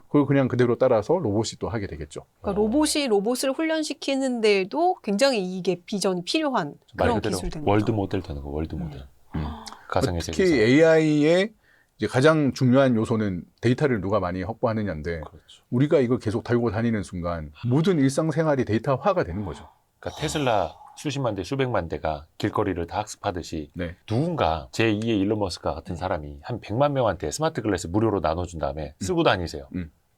그걸 그냥 그대로 따라서 로봇이 또 하게 되겠죠.
그러니까 로봇이 로봇을 훈련시키는데도 굉장히 이게 비전이 필요한
말
그런
그대로
기술 되는
월드
거죠.
모델 되는 거. 월드 모델. 가상의
특히
세계에서.
AI의 이제 가장 중요한 요소는 데이터를 누가 많이 확보하느냐인데
그렇죠.
우리가 이걸 계속 달고 다니는 순간 모든 일상생활이 데이터화가 되는 거죠.
그러니까 테슬라 수십만 대, 수백만 대가 길거리를 다 학습하듯이
네.
누군가 제2의 일론 머스크 같은 사람이 한 100만 명한테 스마트 글래스 무료로 나눠준 다음에 쓰고 다니세요.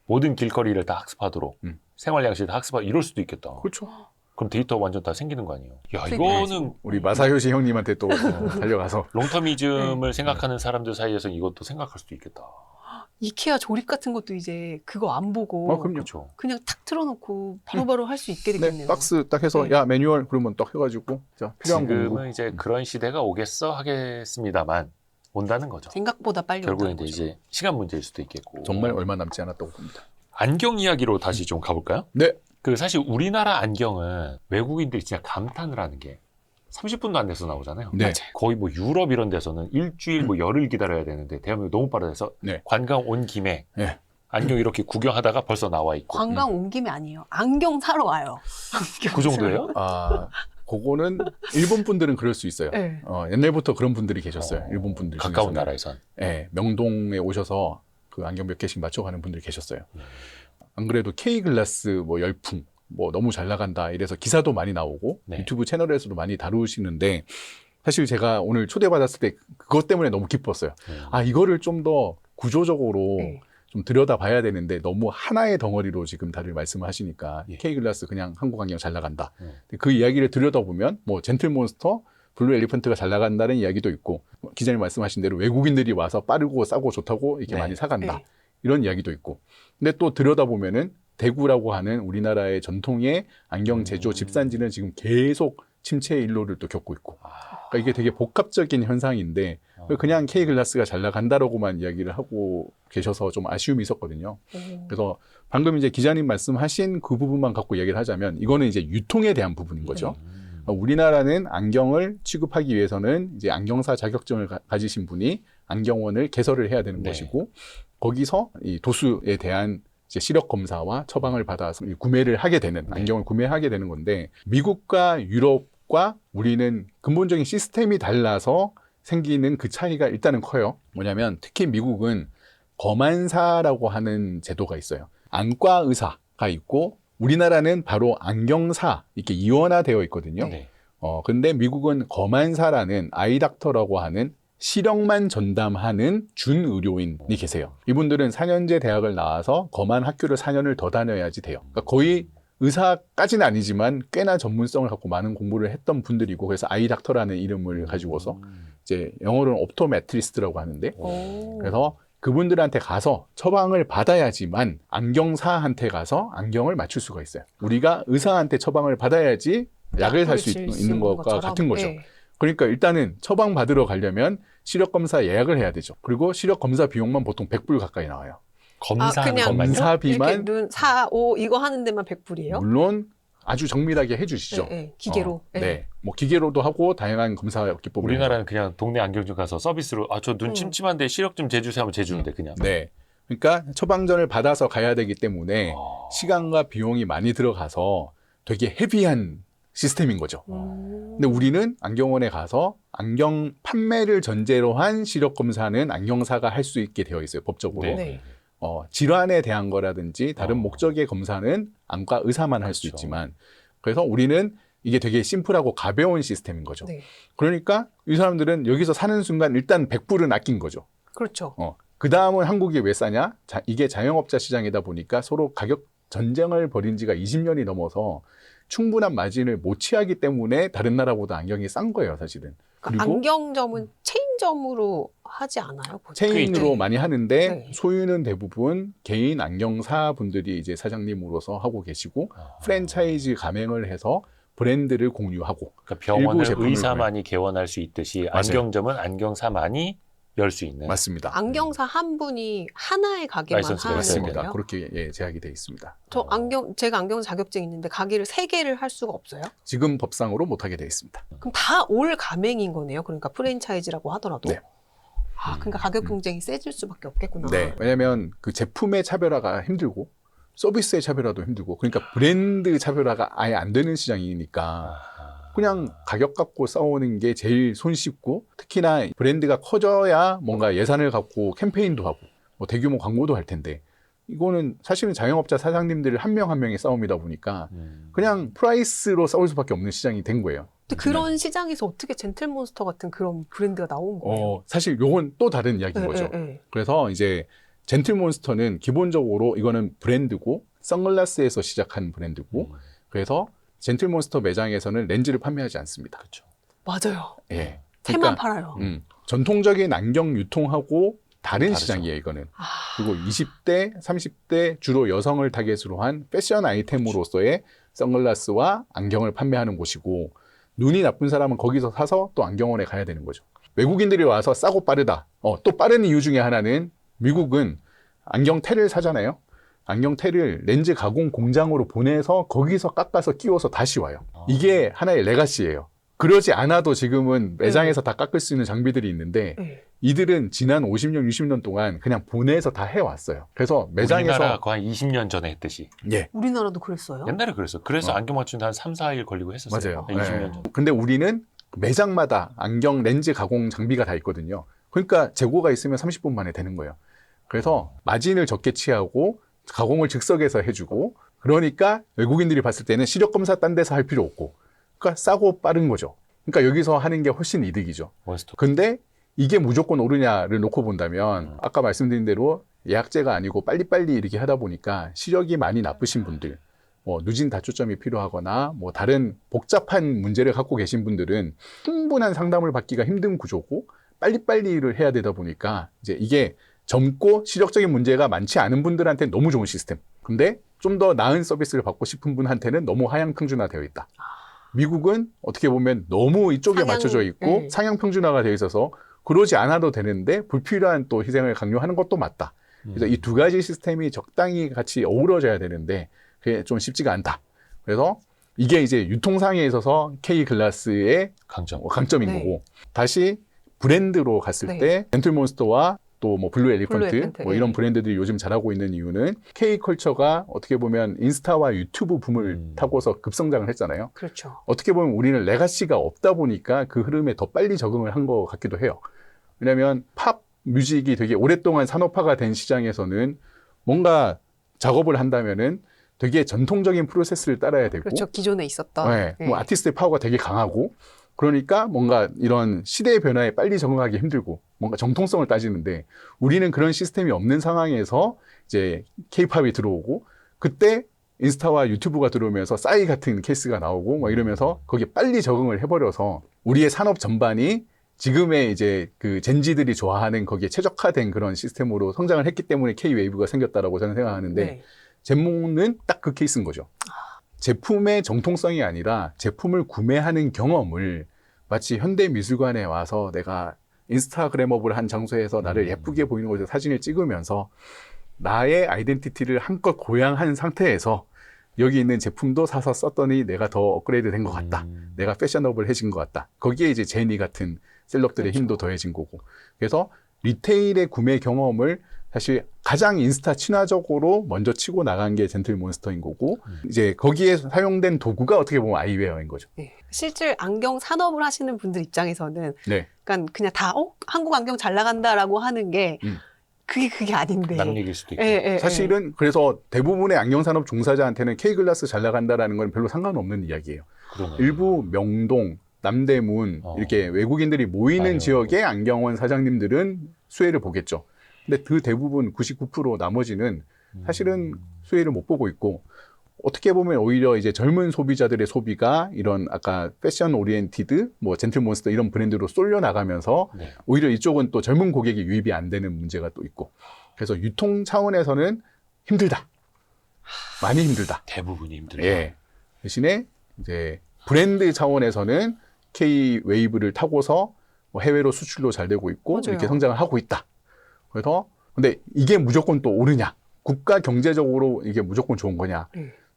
모든 길거리를 다 학습하도록 생활 양식을 다 학습하도록 이럴 수도 있겠다.
그렇죠.
그럼 데이터 완전 다 생기는 거 아니에요? 야,
되게
이거는
우리 마사요시 형님한테 또 달려가서
롱터미즘을 생각하는 사람들 사이에서 이것도 생각할 수도 있겠다.
이케아 조립 같은 것도 이제 그거 안 보고
그럼요.
그렇죠.
그냥 탁 틀어놓고 바로바로 할 수 있게 되겠네요.
네, 박스 딱 해서
네.
야 매뉴얼 그러면 딱 해가지고 자 필요한
지금은
공부.
이제 그런 시대가 오겠어 하겠습니다만 온다는 거죠.
생각보다 빨리
결국엔
온다는
이제
거죠.
이제 시간 문제일 수도 있겠고.
정말 얼마 남지 않았다고 봅니다.
안경 이야기로 다시 좀 가볼까요?
네.
그 사실 우리나라 안경은 외국인들이 진짜 감탄을 하는 게 30분도 안 돼서 나오잖아요.
네.
거의 뭐 유럽 이런 데서는 일주일 뭐 열흘 기다려야 되는데 대한민국 너무 빠르다 해서
네.
관광 온 김에
네.
안경 이렇게 구경하다가 벌써 나와 있고.
관광 온 김에 아니에요. 안경 사러 와요.
그 정도예요?
아, 그거는 일본 분들은 그럴 수 있어요.
네.
옛날부터 그런 분들이 계셨어요. 일본 분들
가까운
중에서는.
나라에선.
예, 명동에 오셔서 그 안경 몇 개씩 맞춰가는 분들이 계셨어요. 안 그래도 K글라스 뭐 열풍, 뭐 너무 잘 나간다 이래서 기사도 많이 나오고
네.
유튜브 채널에서도 많이 다루시는데 사실 제가 오늘 초대받았을 때 그것 때문에 너무 기뻤어요. 아, 이거를 좀 더 구조적으로
네.
좀 들여다봐야 되는데 너무 하나의 덩어리로 지금 다들 말씀을 하시니까
예.
K글라스 그냥 한국 안경 잘 나간다. 근데 그 이야기를 들여다보면 뭐 젠틀몬스터, 블루 엘리펀트가 잘 나간다는 이야기도 있고 기자님 말씀하신 대로 외국인들이 와서 빠르고 싸고 좋다고 이렇게
네.
많이 사간다.
네.
이런 이야기도 있고. 근데 또 들여다보면은 대구라고 하는 우리나라의 전통의 안경 제조 집산지는 지금 계속 침체의 일로를 또 겪고 있고. 그러니까 이게 되게 복합적인 현상인데 그냥 K글라스가 잘 나간다라고만 이야기를 하고 계셔서 좀 아쉬움이 있었거든요. 그래서 방금 이제 기자님 말씀하신 그 부분만 갖고 이야기를 하자면 이거는 이제 유통에 대한 부분인 거죠. 우리나라는 안경을 취급하기 위해서는 이제 안경사 자격증을 가지신 분이 안경원을 개설을 해야 되는
네.
것이고 거기서 이 도수에 대한 이제 시력 검사와 처방을 받아서 구매를 하게 되는 안경을 구매하게 되는 건데 미국과 유럽과 우리는 근본적인 시스템이 달라서 생기는 그 차이가 일단은 커요. 뭐냐면 특히 미국은 검안사라고 하는 제도가 있어요. 안과 의사가 있고 우리나라는 바로 안경사 이렇게 이원화되어 있거든요.
네.
근데 미국은 검안사라는 아이닥터라고 하는 시력만 전담하는 준의료인이 계세요. 이분들은 4년제 대학을 나와서 검안 학교를 4년을 더 다녀야지 돼요. 그러니까 거의 의사까지는 아니지만 꽤나 전문성을 갖고 많은 공부를 했던 분들이고 그래서 아이닥터라는 이름을 가지고서 이제 영어로는 옵토메트리스트라고 하는데 그래서 그분들한테 가서 처방을 받아야지만 안경사한테 가서 안경을 맞출 수가 있어요. 우리가 의사한테 처방을 받아야지 약을 살 수 있는 것과 같은 거죠.
네.
그러니까 일단은 처방 받으러 가려면 시력검사 예약을 해야 되죠. 그리고 시력검사 비용만 보통 100불 가까이 나와요.
검사하는
그냥
것만요?
검사비만
이렇게 눈 4, 5 이거 하는 데만 100불이에요?
물론 아주 정밀하게 해주시죠.
네, 기계로.
네, 뭐 기계로도 하고 다양한 검사 기법을
우리나라는 그냥 동네 안경점 가서 서비스로 저 눈 침침한데 시력 좀 재주세요 하면 재주는데 그냥.
네. 그러니까 처방전을 받아서 가야 되기 때문에 시간과 비용이 많이 들어가서 되게 헤비한 시스템인 거죠. 근데 우리는 안경원에 가서 안경 판매를 전제로 한 시력 검사는 안경사가 할 수 있게 되어 있어요, 법적으로.
네.
네.
질환에 대한 거라든지 다른 목적의 검사는 안과 의사만 할 수
그렇죠.
있지만 그래서 우리는 이게 되게 심플하고 가벼운 시스템인 거죠.
네.
그러니까 이 사람들은 여기서 사는 순간 일단 100불은 아낀 거죠.
그렇죠.
그 다음은 한국이 왜 싸냐? 이게 자영업자 시장이다 보니까 서로 가격 전쟁을 벌인 지가 20년이 넘어서 충분한 마진을 못 취하기 때문에 다른 나라보다 안경이 싼 거예요, 사실은. 그리고
안경점은 체인점으로 하지 않아요? 보통?
체인으로
네.
많이 하는데
네.
소유는 대부분 개인 안경사 분들이 이제 사장님으로서 하고 계시고 프랜차이즈 가맹을 해서 브랜드를 공유하고
그러니까 병원을
일부 제품을
의사만이 개원할 수 있듯이
맞아요.
안경점은 안경사만이 열 수 있는.
맞습니다.
안경사 한 분이 하나의 가게만
라이선스가
하는
있어야
맞습니다.
거예요?
그렇게 제약이 돼 있습니다.
제가 안경 자격증 있는데 가게를 3개를 할 수가 없어요?
지금 법상으로 못하게 돼 있습니다.
그럼 다 올 가맹인 거네요. 그러니까 프랜차이즈라고 하더라도.
네.
그러니까 가격 경쟁이 세질 수밖에 없겠구나.
네. 왜냐하면 그 제품의 차별화가 힘들고 서비스의 차별화도 힘들고 그러니까 브랜드 차별화가 아예 안 되는 시장이니까 그냥 가격 갖고 싸우는 게 제일 손쉽고 특히나 브랜드가 커져야 뭔가 예산을 갖고 캠페인도 하고 뭐 대규모 광고도 할 텐데 이거는 사실은 자영업자 사장님들 한 명 한 명의 싸움이다 보니까 그냥 프라이스로 싸울 수밖에 없는 시장이 된 거예요.
근데 그런 시장에서 어떻게 젠틀몬스터 같은 그런 브랜드가 나온 거예요?
사실 요건 또 다른 이야기인 거죠.
네.
그래서 이제 젠틀몬스터는 기본적으로 이거는 브랜드고 선글라스에서 시작한 브랜드고 그래서 젠틀몬스터 매장에서는 렌즈를 판매하지 않습니다.
그렇죠.
맞아요.
예.
테만 팔아요.
전통적인 안경 유통하고 다른
다르죠.
시장이에요, 이거는. 그리고 20대, 30대 주로 여성을 타겟으로 한 패션 아이템으로서의 선글라스와 안경을 판매하는 곳이고 눈이 나쁜 사람은 거기서 사서 또 안경원에 가야 되는 거죠. 외국인들이 와서 싸고 빠르다. 또 빠른 이유 중에 하나는 미국은 안경테를 사잖아요. 안경테를 렌즈 가공 공장으로 보내서 거기서 깎아서 끼워서 다시 와요. 이게 하나의 레가시예요. 그러지 않아도 지금은 매장에서 다 깎을 수 있는 장비들이 있는데
네.
이들은 지난 50년, 60년 동안 그냥 본회에서 다 해왔어요. 그래서
우리나라
매장에서
거의 20년 전에 했듯이.
예,
우리나라도 그랬어요?
옛날에 그랬어. 그래서
어.
안경 맞추는데 한 3, 4일 걸리고 했었어요.
맞아요.
20년
예.
전.
근데 우리는 매장마다 안경 렌즈 가공 장비가 다 있거든요. 그러니까 재고가 있으면 30분 만에 되는 거예요. 그래서 마진을 적게 취하고 가공을 즉석에서 해주고 그러니까 외국인들이 봤을 때는 시력 검사 딴 데서 할 필요 없고 그러니까 싸고 빠른 거죠. 그러니까 여기서 하는 게 훨씬 이득이죠.
원스톱.
근데 이게 무조건 오르냐를 놓고 본다면 아까 말씀드린 대로 예약제가 아니고 빨리빨리 이렇게 하다 보니까 시력이 많이 나쁘신 분들, 뭐 누진 다초점이 필요하거나 뭐 다른 복잡한 문제를 갖고 계신 분들은 충분한 상담을 받기가 힘든 구조고 빨리빨리 일을 해야 되다 보니까 이제 이게 젊고 시력적인 문제가 많지 않은 분들한테는 너무 좋은 시스템. 근데 좀 더 나은 서비스를 받고 싶은 분한테는 너무 하향 평준화되어 있다. 미국은 어떻게 보면 너무 이쪽에
상향,
맞춰져 있고
네.
상향 평준화가 되어 있어서 그러지 않아도 되는데 불필요한 또 희생을 강요하는 것도 맞다. 그래서 이 두 가지 시스템이 적당히 같이 어우러져야 되는데 그게 좀 쉽지가 않다. 그래서 이게 이제 유통상에 있어서 K 글라스의 강점인
네.
거고 다시 브랜드로 갔을
네.
때 젠틀몬스터와 또 뭐 블루 엘리펀트
엘리펀트,
뭐
예.
이런 브랜드들이 요즘 잘하고 있는 이유는 K컬처가 어떻게 보면 인스타와 유튜브 붐을 타고서 급성장을 했잖아요.
그렇죠.
어떻게 보면 우리는 레가시가 없다 보니까 그 흐름에 더 빨리 적응을 한 것 같기도 해요. 왜냐하면 팝 뮤직이 되게 오랫동안 산업화가 된 시장에서는 뭔가 작업을 한다면은 되게 전통적인 프로세스를 따라야 되고
그렇죠. 기존에 있었던.
네,
네.
뭐 아티스트의 파워가 되게 강하고 그러니까 뭔가 이런 시대의 변화에 빨리 적응하기 힘들고 뭔가 정통성을 따지는데 우리는 그런 시스템이 없는 상황에서 이제 케이팝이 들어오고 그때 인스타와 유튜브가 들어오면서 싸이 같은 케이스가 나오고 막 이러면서 거기에 빨리 적응을 해버려서 우리의 산업 전반이 지금의 이제 그 젠지들이 좋아하는 거기에 최적화된 그런 시스템으로 성장을 했기 때문에 K-웨이브가 생겼다라고 저는 생각하는데
네.
젠모는 딱 그 케이스인 거죠. 제품의 정통성이 아니라 제품을 구매하는 경험을 마치 현대미술관에 와서 내가 인스타그램업을 한 장소에서 나를 예쁘게 보이는 곳에서 사진을 찍으면서 나의 아이덴티티를 한껏 고양한 상태에서 여기 있는 제품도 사서 썼더니 내가 더 업그레이드 된 것 같다. 내가 패셔너블해진 것 같다. 거기에 이제 제니 같은 셀럽들의
그렇죠.
힘도 더해진 거고. 그래서 리테일의 구매 경험을 사실 가장 인스타 친화적으로 먼저 치고 나간 게 젠틀몬스터인 거고 이제 거기에 사용된 도구가 어떻게 보면 아이웨어인 거죠.
네. 실제 안경 산업을 하시는 분들 입장에서는
네.
그러니까 그냥 다 한국 안경 잘 나간다라고 하는 게 그게 아닌데.
남 얘기일 수도 있고.
예, 예,
사실은 그래서 대부분의 안경산업 종사자한테는 K글라스 잘 나간다라는 건 별로 상관없는 이야기예요.
그러네.
일부 명동, 남대문 이렇게 외국인들이 모이는
맞아요.
지역의 안경원 사장님들은 수혜를 보겠죠. 근데 그 대부분 99% 나머지는 사실은 수혜를 못 보고 있고 어떻게 보면 오히려 이제 젊은 소비자들의 소비가 이런 아까 패션 오리엔티드, 뭐 젠틀몬스터 이런 브랜드로 쏠려 나가면서
네.
오히려 이쪽은 또 젊은 고객이 유입이 안 되는 문제가 또 있고 그래서 유통 차원에서는 힘들다. 많이 힘들다.
대부분이 힘들다.
예. 대신에 이제 브랜드 차원에서는 K-웨이브를 타고서 뭐 해외로 수출도 잘 되고 있고
맞아요.
이렇게 성장을 하고 있다. 그래서 근데 이게 무조건 또 오르냐? 국가 경제적으로 이게 무조건 좋은 거냐?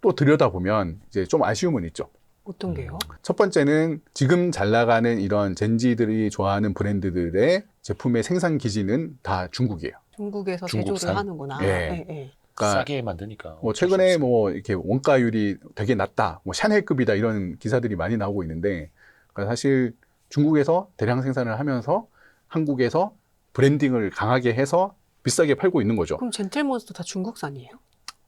또 들여다보면 이제 좀 아쉬움은 있죠.
어떤 게요?
첫 번째는 지금 잘 나가는 이런 젠지들이 좋아하는 브랜드들의 제품의 생산 기지는 다 중국이에요.
중국에서
중국산?
제조를 하는구나.
예.
예, 예.
그러니까
싸게 만드니까.
뭐
어쩔 수
최근에
없어요.
뭐 이렇게 원가율이 되게 낮다, 뭐 샤넬급이다 이런 기사들이 많이 나오고 있는데 그러니까 사실 중국에서 대량 생산을 하면서 한국에서 브랜딩을 강하게 해서 비싸게 팔고 있는 거죠.
그럼 젠틀몬스터 다 중국산이에요?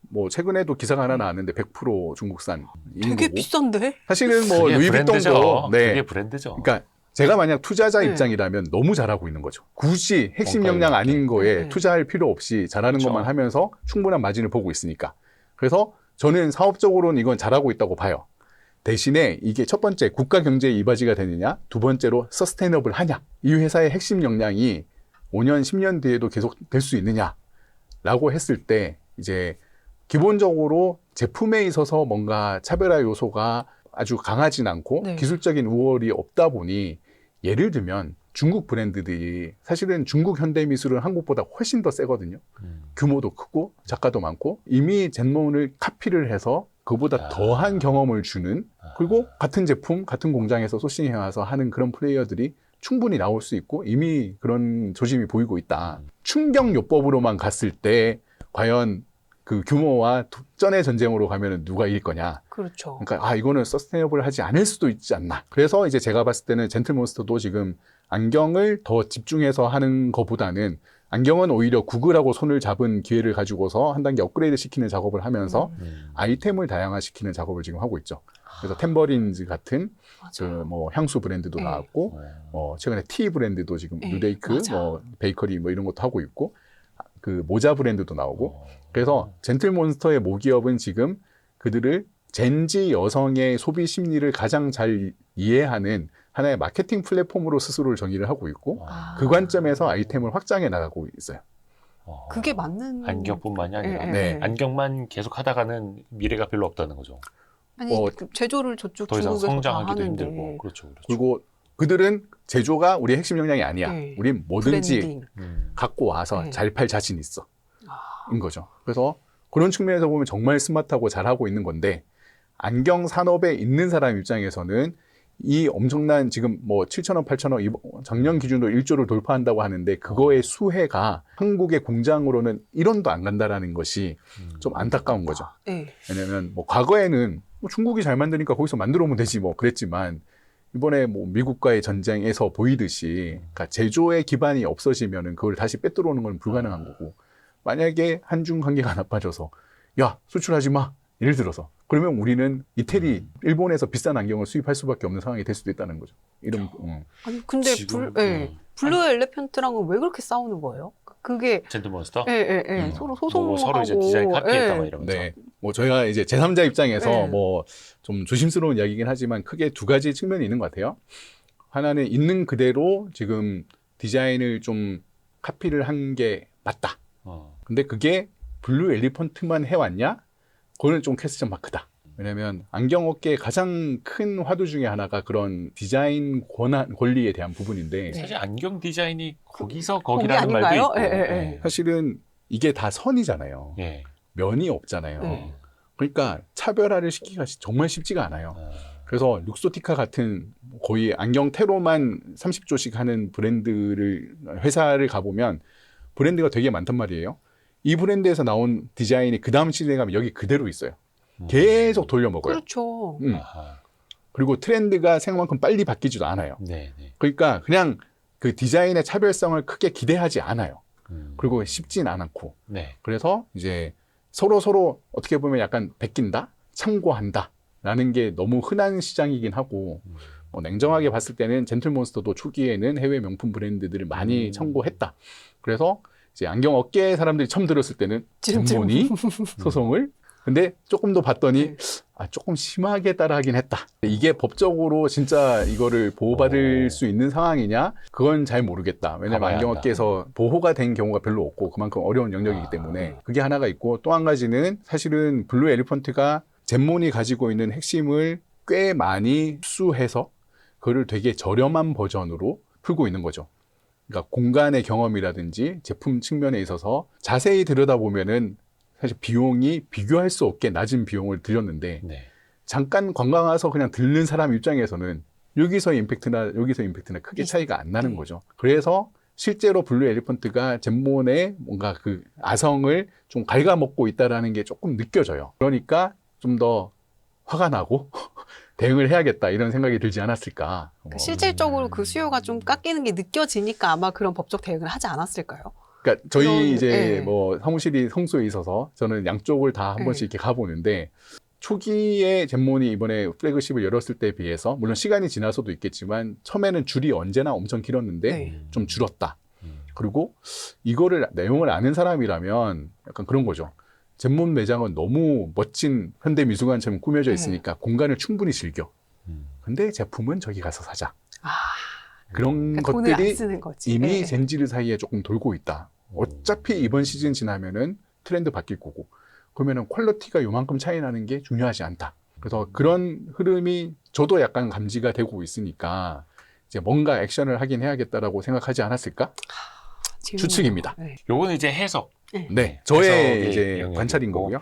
뭐 최근에도 기사가 하나 나왔는데 100% 중국산인
되게
거고.
비싼데?
사실은 뭐
그게
루이비통도
브랜드죠.
네.
그게 브랜드죠.
그러니까 제가 만약 투자자
네.
입장이라면 너무 잘하고 있는 거죠. 굳이 핵심
원가율
역량 아닌 거에
네.
투자할 필요 없이 잘하는
그렇죠.
것만 하면서 충분한 마진을 보고 있으니까. 그래서 저는 사업적으로는 이건 잘하고 있다고 봐요. 대신에 이게 첫 번째 국가 경제에 이바지가 되느냐, 두 번째로 서스테이너블 하냐. 이 회사의 핵심 역량이 5년, 10년 뒤에도 계속 될 수 있느냐라고 했을 때 이제 기본적으로 제품에 있어서 뭔가 차별화 요소가 아주 강하진 않고
네.
기술적인 우월이 없다 보니 예를 들면 중국 브랜드들이 사실은 중국 현대미술은 한국보다 훨씬 더 세거든요. 규모도 크고 작가도 많고 이미 젠몬을 카피를 해서 그보다
아.
더한 경험을 주는 그리고 같은 제품, 같은 공장에서 소싱해와서 하는 그런 플레이어들이 충분히 나올 수 있고 이미 그런 조짐이 보이고 있다. 충격요법으로만 갔을 때 과연 그 규모와 전의 전쟁으로 가면은 누가 이길 거냐.
그렇죠.
그러니까 이거는 서스테이너블 하지 않을 수도 있지 않나. 그래서 이제 제가 봤을 때는 젠틀몬스터도 지금 안경을 더 집중해서 하는 것보다는 안경은 오히려 구글하고 손을 잡은 기회를 가지고서 한 단계 업그레이드 시키는 작업을 하면서 아이템을 다양화시키는 작업을 지금 하고 있죠. 그래서 템버린즈 같은 그
맞아요.
뭐 향수 브랜드도
네.
나왔고, 최근에 티 브랜드도 지금
네,
뉴데이크,
맞아.
뭐 베이커리 뭐 이런 것도 하고 있고, 그 모자 브랜드도 나오고. 그래서 젠틀몬스터의 모기업은 지금 그들을 젠지 여성의 소비 심리를 가장 잘 이해하는 하나의 마케팅 플랫폼으로 스스로를 정의를 하고 있고, 그 관점에서 아이템을 확장해 나가고 있어요.
그게 맞는
안경뿐만이 아니라
네.
안경만 계속 하다가는 미래가 별로 없다는 거죠.
아니 그 제조를 저쪽
더 이상
중국에서 다
성장하기도
하는데
힘들고. 그렇죠. 그렇죠.
그리고 그들은 제조가 우리의 핵심 역량이 아니야.
네.
우린 뭐든지
브랜딩.
갖고 와서
네.
잘 팔 자신 있어.
아,
인 거죠. 그래서 그런 측면에서 보면 정말 스마트하고 잘하고 있는 건데, 안경 산업에 있는 사람 입장에서는 이 엄청난 지금 뭐 7천억, 8천억 작년 기준으로 1조를 돌파한다고 하는데 그거의 수혜가 한국의 공장으로는 1원도 안 간다라는 것이 좀 안타까운 거죠.
네.
왜냐면 뭐 과거에는 뭐 중국이 잘 만드니까 거기서 만들어 오면 되지 뭐 그랬지만, 이번에 뭐 미국과의 전쟁에서 보이듯이 그러니까 제조의 기반이 없어지면은 그걸 다시 빼들어오는 건 불가능한 거고, 만약에 한중 관계가 나빠져서 야 수출하지 마 예를 들어서 그러면 우리는 이태리 일본에서 비싼 안경을 수입할 수밖에 없는 상황이 될 수도 있다는 거죠. 이런
아니 근데
지금,
블루 엘레펀트랑은 왜 그렇게 싸우는 거예요? 그게
젠틀몬스터?
서로 소송하고
뭐 서로 이제 디자인 카피했다 막 이러면서.
네. 뭐 저희가 이제 제3자 입장에서
네.
뭐 좀 조심스러운 이야기이긴 하지만 크게 두 가지 측면이 있는 것 같아요. 하나는 있는 그대로 지금 디자인을 좀 카피를 한 게 맞다. 근데 그게 블루 엘리펀트만 해왔냐? 그거는 좀 퀘스천 마크다. 왜냐면 안경업계의 가장 큰 화두 중에 하나가 그런 디자인 권리에 대한 부분인데,
사실 안경 디자인이 거기서
거기
거기라는 말도
아닌가요?
있고.
예, 예, 예.
사실은 이게 다 선이잖아요.
예.
면이 없잖아요.
네.
그러니까 차별화를 시키기가 정말 쉽지가 않아요. 그래서 룩소티카 같은 거의 안경 테로만 30조씩 하는 회사를 가보면 브랜드가 되게 많단 말이에요. 이 브랜드에서 나온 디자인이 그 다음 시대에 가면 여기 그대로 있어요. 계속 돌려먹어요.
그렇죠.
아하.
그리고 트렌드가 생각만큼 빨리 바뀌지도 않아요.
네, 네.
그러니까 그냥 그 디자인의 차별성을 크게 기대하지 않아요. 그리고 쉽진 않고.
네.
그래서 이제 서로 어떻게 보면 약간 베낀다, 참고한다 라는 게 너무 흔한 시장이긴 하고, 뭐 냉정하게 봤을 때는 젠틀몬스터도 초기에는 해외 명품 브랜드들을 많이 참고했다. 그래서 이제 안경 업계 사람들이 처음 들었을 때는 젠몬이 소송을, 근데 조금 더 봤더니 조금 심하게 따라하긴 했다. 이게 법적으로 진짜 이거를 보호받을 수 있는 상황이냐? 그건 잘 모르겠다. 왜냐면
가봐야
안경업계에서 보호가 된 경우가 별로 없고 그만큼 어려운 영역이기 때문에 그게 하나가 있고, 또 한 가지는 사실은 블루 엘리펀트가 젠몬이 가지고 있는 핵심을 꽤 많이 흡수해서 그거를 되게 저렴한 버전으로 풀고 있는 거죠. 그러니까 공간의 경험이라든지 제품 측면에 있어서 자세히 들여다보면은 사실 비용이 비교할 수 없게 낮은 비용을 들였는데,
네.
잠깐 관광 와서 그냥 들른 사람 입장에서는 여기서 임팩트나 크게 차이가 안 나는 거죠. 그래서 실제로 블루 엘리펀트가 젠몬의 뭔가 그 아성을 좀 갉아먹고 있다라는 게 조금 느껴져요. 그러니까 좀 더 화가 나고 대응을 해야겠다 이런 생각이 들지 않았을까.
그러니까 실질적으로 그 수요가 좀 깎이는 게 느껴지니까 아마 그런 법적 대응을 하지 않았을까요?
그러니까 저희
그런,
이제
예.
뭐 사무실이 성수에 있어서 저는 양쪽을 다 한 번씩 이렇게 가보는데, 초기에 젠몬이 이번에 플래그십을 열었을 때에 비해서 물론 시간이 지나서도 있겠지만 처음에는 줄이 언제나 엄청 길었는데
네.
좀 줄었다. 그리고 이거를 내용을 아는 사람이라면 약간 그런 거죠. 젠몬 매장은 너무 멋진 현대미술관처럼 꾸며져 있으니까 공간을 충분히 즐겨. 근데 제품은 저기 가서 사자.
아,
그런
그러니까 돈을 안
것들이
쓰는 거지.
이미
예.
젠지르 사이에 조금 돌고 있다. 어차피 이번 시즌 지나면은 트렌드 바뀔 거고, 그러면은 퀄리티가 요만큼 차이 나는 게 중요하지 않다. 그래서 그런 흐름이 저도 약간 감지가 되고 있으니까 이제 뭔가 액션을 하긴 해야겠다라고 생각하지 않았을까?
재밌네요.
추측입니다.
네.
요거는 이제 해석.
네, 저의
해석의
이제
영역이
관찰인
있고.
거고요.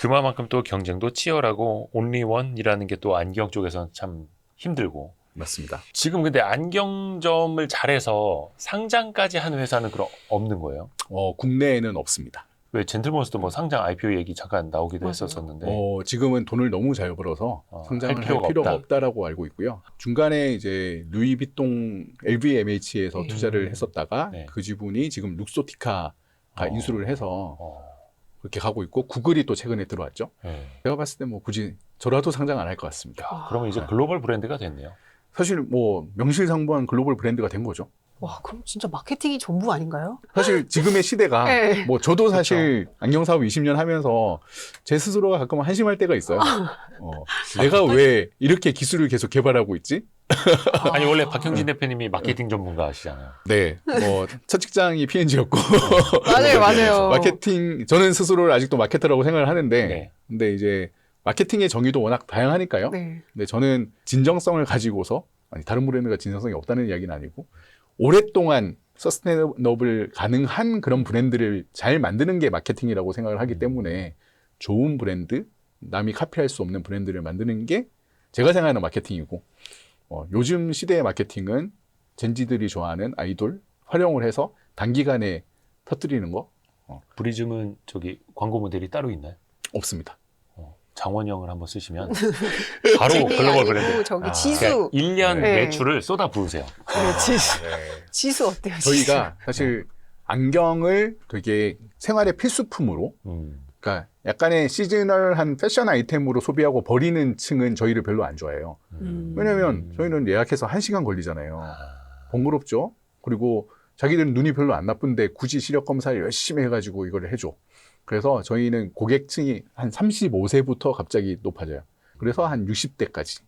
그만큼 또 경쟁도 치열하고 온리원이라는 게 또 안경 쪽에서는 참 힘들고.
맞습니다.
지금 근데 안경점을 잘해서 상장까지 하는 회사는 그럼 없는 거예요?
국내에는 없습니다.
왜 젠틀몬스도 뭐 상장 IPO 얘기 잠깐 나오기도
맞아요.
했었었는데.
지금은 돈을 너무 잘 벌어서 상장을 할 필요가 없다라고 알고 있고요. 중간에 이제 루이비통 LVMH에서
네.
투자를 했었다가
네.
그 지분이 지금 룩소티카가 인수를 해서
어.
그렇게 가고 있고 구글이 또 최근에 들어왔죠.
네.
제가 봤을 때 뭐 굳이 저라도 상장 안 할 것 같습니다.
아,
그러면 이제
네.
글로벌 브랜드가 됐네요.
사실 뭐 명실상부한 글로벌 브랜드가 된 거죠.
와, 그럼 진짜 마케팅이 전부 아닌가요?
사실 지금의 시대가
네.
뭐 저도 사실 안경 사업 20년 하면서 제 스스로가 가끔 한심할 때가 있어요. 내가 왜 이렇게 기술을 계속 개발하고 있지?
아니 원래 박형진 대표님이 마케팅 전문가시잖아요.
네, 뭐 첫 직장이 P&G였고
맞아요.
마케팅 저는 스스로를 아직도 마케터라고 생각을 하는데
네.
근데 이제 마케팅의 정의도 워낙 다양하니까요.
네.
근데 저는 진정성을 가지고서 아니 다른 브랜드가 진정성이 없다는 이야기는 아니고 오랫동안 서스테이너블 가능한 그런 브랜드를 잘 만드는 게 마케팅이라고 생각을 하기 때문에 좋은 브랜드, 남이 카피할 수 없는 브랜드를 만드는 게 제가 생각하는 마케팅이고 요즘 시대의 마케팅은 젠지들이 좋아하는 아이돌 활용을 해서 단기간에 터뜨리는 거
브리즘은 저기 광고 모델이 따로 있나요?
없습니다.
장원영을 한번 쓰시면 바로
쟁이
글로벌
아니고
브랜드.
저기
아.
지수.
1년
네.
매출을 쏟아 부으세요.
네, 지수. 지수 어때요? 지수?
저희가 사실 안경을 되게 생활의 필수품으로 그러니까 약간의 시즈널한 패션 아이템으로 소비하고 버리는 층은 저희를 별로 안 좋아해요. 왜냐면 저희는 예약해서 1시간 걸리잖아요. 번거롭죠. 그리고 자기들은 눈이 별로 안 나쁜데 굳이 시력 검사를 열심히 해가지고 이걸 해줘. 그래서 저희는 고객층이 한 35세부터 갑자기 높아져요. 그래서 한 60대까지.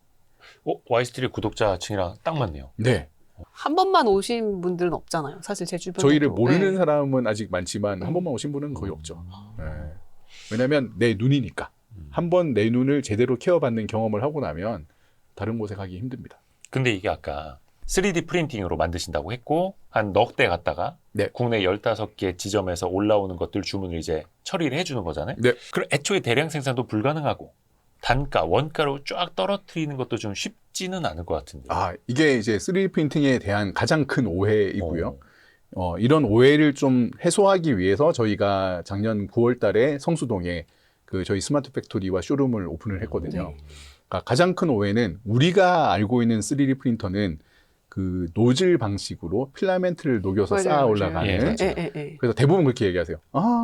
와이스트리 구독자층이랑 딱 맞네요.
네.
한 번만 오신 분들은 없잖아요. 사실 제 주변에
저희를 모르는 사람은 아직 많지만 한 번만 오신 분은 거의 없죠. 네. 왜냐면 내 눈이니까. 한 번 내 눈을 제대로 케어받는 경험을 하고 나면 다른 곳에 가기 힘듭니다.
근데 이게 아까 3D 프린팅으로 만드신다고 했고 한 넉 대 갔다가
네.
국내 15개 지점에서 올라오는 것들 주문을 이제 처리를 해주는 거잖아요.
네.
그럼 애초에 대량 생산도 불가능하고 단가, 원가로 쫙 떨어뜨리는 것도 좀 쉽지는 않을 것 같은데.
이게 이제 3D 프린팅에 대한 가장 큰 오해이고요. 이런 오해를 좀 해소하기 위해서 저희가 작년 9월 달에 성수동에 그 저희 스마트 팩토리와 쇼룸을 오픈을 했거든요.
네.
그러니까 가장 큰 오해는 우리가 알고 있는 3D 프린터는 그 노즐 방식으로 필라멘트를 녹여서
맞아요,
쌓아
맞아요.
올라가는.
예, 맞아요.
예.
그래서 대부분 그렇게 얘기하세요.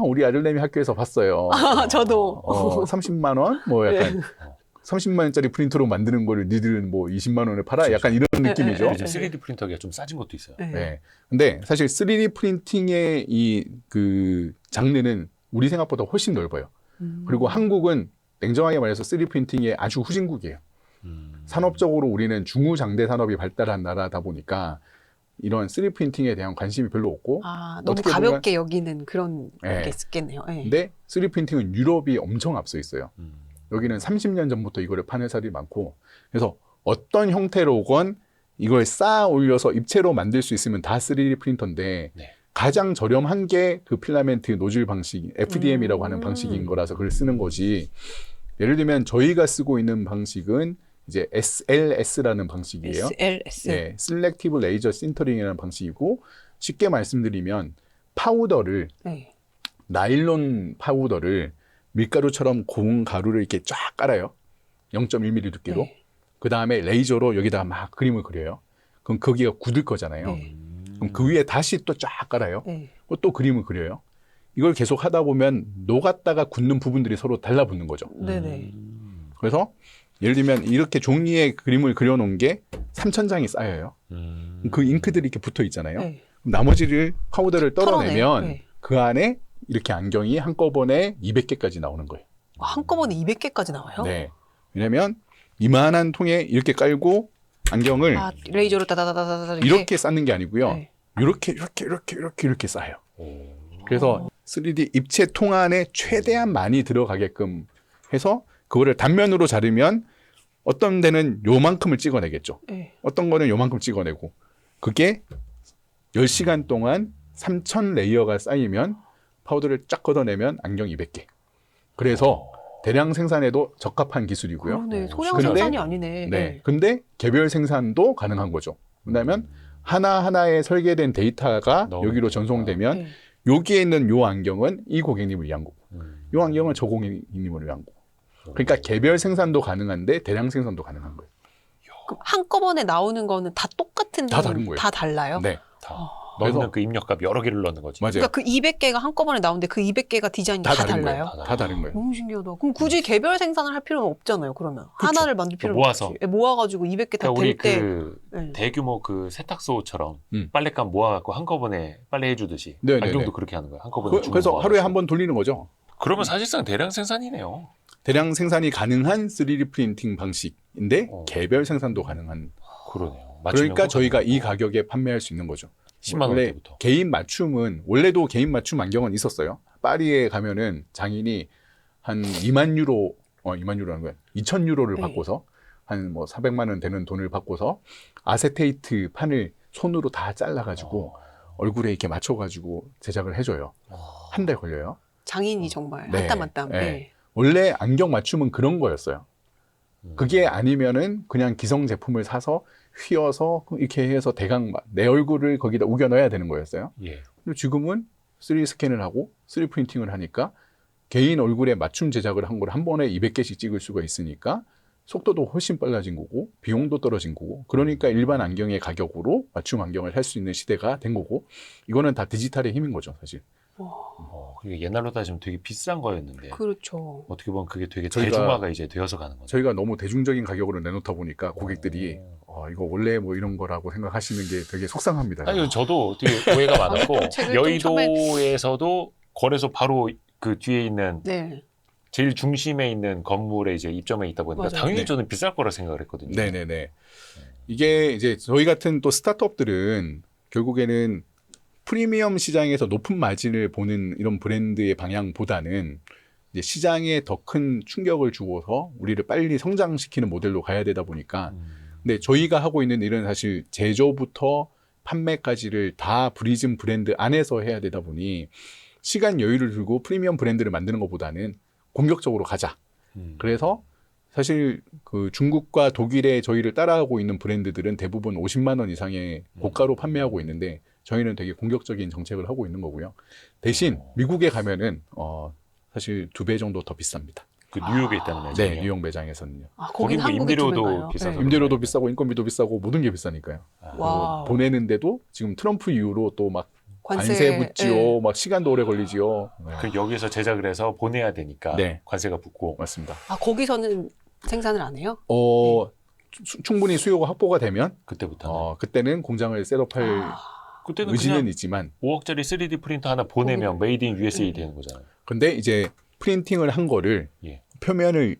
우리 아들내미 학교에서 봤어요.
저도.
30만 원? 뭐 약간 30만 원짜리 프린터로 만드는 거를 니들은 뭐 20만 원에 팔아? 약간 이런 느낌이죠.
요즘 3D 프린터가 좀 싸진 것도 있어요.
네.
네. 근데 사실 3D 프린팅의 그 장르는 우리 생각보다 훨씬 넓어요. 그리고 한국은 냉정하게 말해서 3D 프린팅의 아주 후진국이에요. 산업적으로 우리는 중후장대 산업이 발달한 나라다 보니까 이런 3D 프린팅에 대한 관심이 별로 없고
너무
어떻게
가볍게 여기는 그런
네.
게 있겠네요. 네.
근데 3D 프린팅은 유럽이 엄청 앞서 있어요. 여기는 30년 전부터 이거를 판 회사들이 많고 그래서 어떤 형태로건 이걸 쌓아 올려서 입체로 만들 수 있으면 다 3D 프린터인데
네.
가장 저렴한 게 그 필라멘트 노즐 방식, FDM이라고 하는 방식인 거라서 그걸 쓰는 거지. 예를 들면 저희가 쓰고 있는 방식은 이제 SLS라는 방식이에요.
SLS.
네, Selective Laser Sintering 방식이고 쉽게 말씀드리면 파우더를
네.
나일론 파우더를 밀가루처럼 고운 가루를 이렇게 쫙 깔아요. 0.1mm 두께로.
네.
그 다음에 레이저로 여기다가 막 그림을 그려요. 그럼 거기가 굳을 거잖아요.
네.
그럼 그 위에 다시 또 쫙 깔아요.
네.
또 그림을 그려요. 이걸 계속 하다 보면 녹았다가 굳는 부분들이 서로 달라붙는 거죠.
네네.
그래서 예를 들면 이렇게 종이에 그림을 그려놓은 게 3,000장이 쌓여요. 그 잉크들이 이렇게 붙어 있잖아요.
네.
그럼 나머지를 파우더를 떨어내면
털어내요. 네.
그 안에 이렇게 안경이 한꺼번에 200개까지 나오는 거예요.
한꺼번에 200개까지 나와요?
네. 왜냐면 이만한 통에 이렇게 깔고 안경을
레이저로 따다다다다다
이렇게 쌓는 게 아니고요.
네.
이렇게 쌓아요. 그래서 3D 입체 통 안에 최대한 많이 들어가게끔 해서 그거를 단면으로 자르면 어떤 데는 요만큼을 찍어내겠죠.
네.
어떤 거는 요만큼 찍어내고 그게 10시간 동안 3,000 레이어가 쌓이면 파우더를 쫙 걷어내면 안경 200개. 그래서 대량 생산에도 적합한 기술이고요.
그러네. 소량
근데-
생산이 아니네.
네. 근데 개별 생산도 가능한 거죠. 왜냐하면 하나하나의 설계된 데이터가
너무
여기로
좋다.
전송되면
네.
여기에 있는 요 안경은 이 고객님을 위한 거고
음.
요 안경은 저 고객님을 위한 거고. 그러니까 개별 생산도 가능한데 대량 생산도 가능한 거예요.
그럼 한꺼번에 나오는 거는 다 똑같은데
다 다른 거예요.
다 달라요?
네.
다
그래서-
넣는 그 입력값 여러 개를 넣는 거지.
맞아요.
그러니까 그 200개가 한꺼번에 나오는데 그 200개가 디자인이
다
다
다른
달라요?
거예요. 다 다른 거예요.
너무 신기하다. 그럼 굳이 개별 생산을 할 필요는 없잖아요. 그러면
그쵸.
하나를 만들 필요는
모아서.
없지. 모아가지고 200개 다
그러니까 우리
될 때.
그
네.
대규모 그 세탁소처럼
음.
빨랫감 모아갖고 한꺼번에 빨래 해주듯이
네네네.
안경도 그렇게 하는 거야. 한꺼번에
그래서
주문
하루에
모아서.
한 번 돌리는 거죠.
그러면 사실상 대량 생산이네요.
대량 생산이 가능한 3D 프린팅 방식인데
어.
개별 생산도 가능한.
그러네요.
그러니까 저희가 이 가격에 판매할 수 있는 거죠.
10만
원래
원대부터.
개인 맞춤은 원래도 개인 맞춤 안경은 있었어요. 파리에 가면은 장인이 한 2만 유로, 2만 유로라는 거야. 2천 유로를
네.
받고서 한 뭐 400만 원 되는 돈을 받고서 아세테이트 판을 손으로 다 잘라가지고 얼굴에 이렇게 맞춰가지고 제작을 해줘요. 한 달 걸려요.
장인이 정말
네.
한 땀 한 땀.
네.
네.
원래 안경 맞춤은 그런 거였어요.
음.
그게 아니면은 그냥 기성 제품을 사서 휘어서 이렇게 해서 대강 내 얼굴을 거기다 우겨 넣어야 되는 거였어요.
예.
근데 지금은 3D 스캔을 하고 3D 프린팅을 하니까 개인 얼굴에 맞춤 제작을 한 걸 한 번에 200개씩 찍을 수가 있으니까 속도도 훨씬 빨라진 거고 비용도 떨어진 거고 그러니까 일반 안경의 가격으로 맞춤 안경을 살 수 있는 시대가 된 거고 이거는 다 디지털의 힘인 거죠, 사실.
그게 옛날로 따지면 되게 비싼 거였는데
그렇죠.
어떻게 보면 그게 되게
저희가-
대중화가 이제 되어서 가는 거죠.
저희가 너무 대중적인 가격으로 내놓다 보니까 고객들이 이거 원래 뭐 이런 거라고 생각하시는 게 되게 속상합니다.
아니 저도 되게 오해가 많았고
책을 좀
여의도에서도 거래소 바로 그 뒤에 있는
네.
제일 중심에 있는 건물에 이제 입점해 있다 보니까
맞아요.
당연히
네.
저는 비쌀 거라 생각을 했거든요.
네네네. 이게 이제 저희 같은 또 스타트업들은 결국에는 프리미엄 시장에서 높은 마진을 보는 이런 브랜드의 방향보다는 이제 시장에 더 큰 충격을 주고서 우리를 빨리 성장시키는 모델로 가야 되다 보니까 근데 저희가 하고 있는 일은 사실 제조부터 판매까지를 다 브리즘 브랜드 안에서 해야 되다 보니 시간 여유를 두고 프리미엄 브랜드를 만드는 것보다는 공격적으로 가자. 그래서 사실 그 중국과 독일에 저희를 따라하고 있는 브랜드들은 대부분 50만 원 이상의 고가로 판매하고 있는데 저희는 되게 공격적인 정책을 하고 있는 거고요. 대신 미국에 가면은 사실 2배 정도 더 비쌉니다.
그 뉴욕에 있다는 매장이요.
네, 뉴욕 매장에서는요.
아,
거긴
거긴
뭐
한국의
임대료도
두배인가요?
비싸서
네.
임대료도 비싸고 인건비도 비싸고 모든 게 비싸니까요.
와우.
그리고 보내는데도 지금 트럼프 이후로 또 막 관세
관세
붙지요,
네.
막 시간도 오래 걸리지요. 네.
그 여기서 제작을 해서 보내야 되니까
네.
관세가 붙고
맞습니다.
아, 거기서는 생산을 안 해요?
충분히 수요가 확보가 되면
그때부터는
그때는 공장을 셋업할
아,
그때는
의지는
그냥
있지만
5억짜리 3D 프린터 하나 보내면 메이드 인 USA 되는 거잖아요.
근데 이제 프린팅을 한 거를
예.
표면을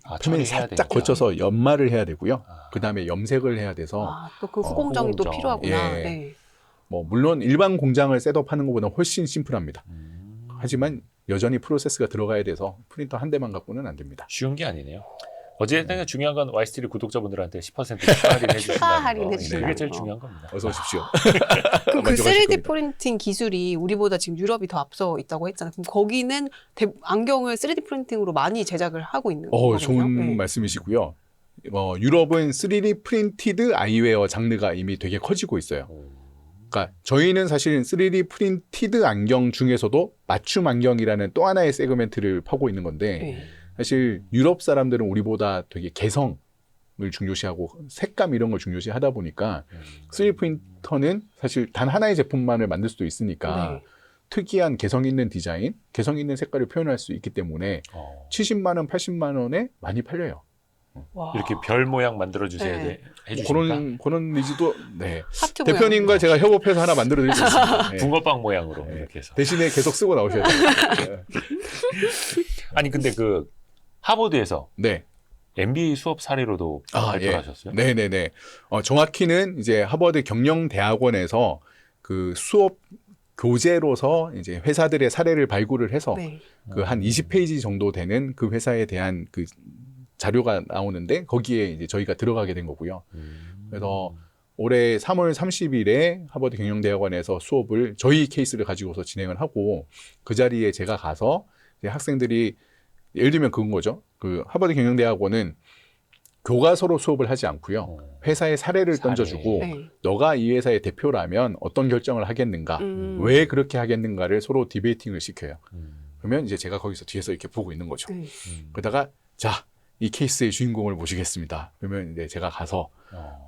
아,
표면이
처리해야
살짝
되니까.
거쳐서 연마를 해야 되고요.
아.
그 다음에 염색을 해야 돼서
아, 또 그 후공정이 또
후공정.
필요하구나.
예.
네.
뭐 물론 일반 공장을 셋업하는 것보다 훨씬 심플합니다. 하지만 여전히 프로세스가 들어가야 돼서 프린터 한 대만 갖고는 안 됩니다.
쉬운 게 아니네요. 어쨌든 중요한 건 YSTV 구독자분들한테 10% 추가 할인 해주신다는
추가 할인
거.
해주신다는
그게 제일
거.
중요한 겁니다.
어서 오십시오.
그럼 그
만족하실
3D
겁니다.
프린팅 기술이 우리보다 지금 유럽이 더 앞서 있다고 했잖아요. 그럼 거기는 안경을 3D 프린팅으로 많이 제작을 하고 있는 거거든요.
좋은
네.
말씀이시고요. 유럽은 3D 프린티드 아이웨어 장르가 이미 되게 커지고 있어요. 그러니까 저희는 사실 3D 프린티드 안경 중에서도 맞춤 안경이라는 또 하나의 세그멘트를 파고 있는 건데
네.
사실 유럽 사람들은 우리보다 되게 개성을 중요시하고 색감 이런 걸 중요시하다 보니까 3D 프린터는 사실 단 하나의 제품만을 만들 수도 있으니까
네.
특이한 개성 있는 디자인, 개성 있는 색깔을 표현할 수 있기 때문에 70만 원, 80만 원에 많이 팔려요.
와.
이렇게 별 모양 만들어 주세요.
네.
해주시니까
그런 니즈도 네.
하트
대표님과 제가 협업해서 하나 만들어 드릴 수 있습니다. 네.
붕어빵 모양으로
네.
이렇게 해서.
대신에 계속 쓰고 나오셔야 돼요.
아니 근데 그 하버드에서
네.
MBA 수업 사례로도 발표를 하셨어요?
네네네. 정확히는 이제 하버드 경영대학원에서 그 수업 교재로서 이제 회사들의 사례를 발굴을 해서
네.
그 한 20페이지 정도 되는 그 회사에 대한 그 자료가 나오는데 거기에 이제 저희가 들어가게 된 거고요. 그래서 올해 3월 30일에 하버드 경영대학원에서 수업을 저희 케이스를 가지고서 진행을 하고 그 자리에 제가 가서 이제 학생들이 예를 들면 그건 거죠. 그 하버드 경영대학원은 교과서로 수업을 하지 않고요. 회사의 사례를
사례.
던져주고
네.
너가 이 회사의 대표라면 어떤 결정을 하겠는가, 왜 그렇게 하겠는가를 서로 디베이팅을 시켜요. 그러면 이제 제가 거기서 뒤에서 이렇게 보고 있는 거죠.
네.
그러다가 자, 이 케이스의 주인공을 모시겠습니다. 그러면 이제 제가 가서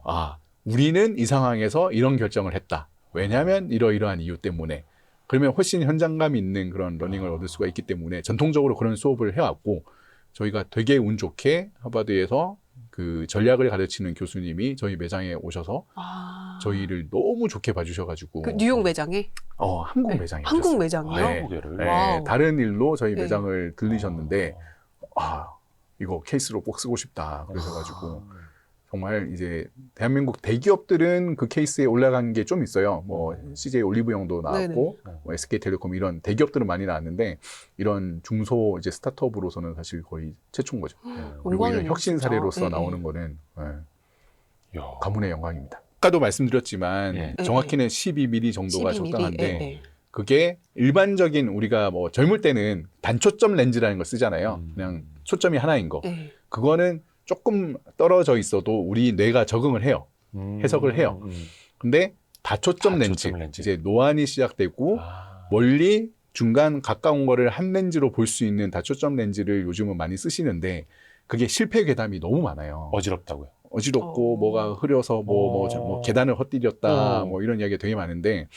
아, 우리는 이 상황에서 이런 결정을 했다. 왜냐하면 이러이러한 이유 때문에. 그러면 훨씬 현장감 있는 그런 러닝을 얻을 수가 있기 때문에 전통적으로 그런 수업을 해왔고 저희가 되게 운 좋게 하버드에서 그 전략을 가르치는 교수님이 저희 매장에 오셔서
아.
저희를 너무 좋게 봐주셔가지고
그 뉴욕 매장에
한국
네.
매장에
한국
오셨어요.
매장이요?
네.
한국에를.
네,
와우.
다른 일로 저희
네.
매장을 들리셨는데 이거 케이스로 꼭 쓰고 싶다 그러셔가지고 정말 이제 대한민국 대기업들은 그 케이스에 올라간 게 좀 있어요. 뭐 CJ 올리브영도 나왔고 뭐 SK텔레콤 이런 대기업들은 많이 나왔는데 이런 중소 이제 스타트업으로서는 사실 거의 최초인 거죠. 그리고 이런
영광이네요,
혁신
진짜.
사례로서
네,
나오는
네.
거는
야.
가문의 영광입니다. 아까도 말씀드렸지만
예.
정확히는 12mm 정도가
12mm.
적당한데
예, 예.
그게 일반적인 우리가 뭐 젊을 때는 단초점 렌즈라는 걸 쓰잖아요. 그냥 초점이 하나인 거.
예.
그거는 조금 떨어져 있어도 우리 뇌가 적응을 해요. 해석을 해요. 근데 다초점 렌즈,
렌즈.
이제 노안이 시작되고
아.
멀리 중간 가까운 거를 한 렌즈로 볼 수 있는 다초점 렌즈를 요즘은 많이 쓰시는데 그게 실패 괴담이 너무 많아요.
어지럽다고요.
어지럽고 뭐가 흐려서 뭐 계단을 헛디뎠다 뭐 이런 이야기가 되게 많은데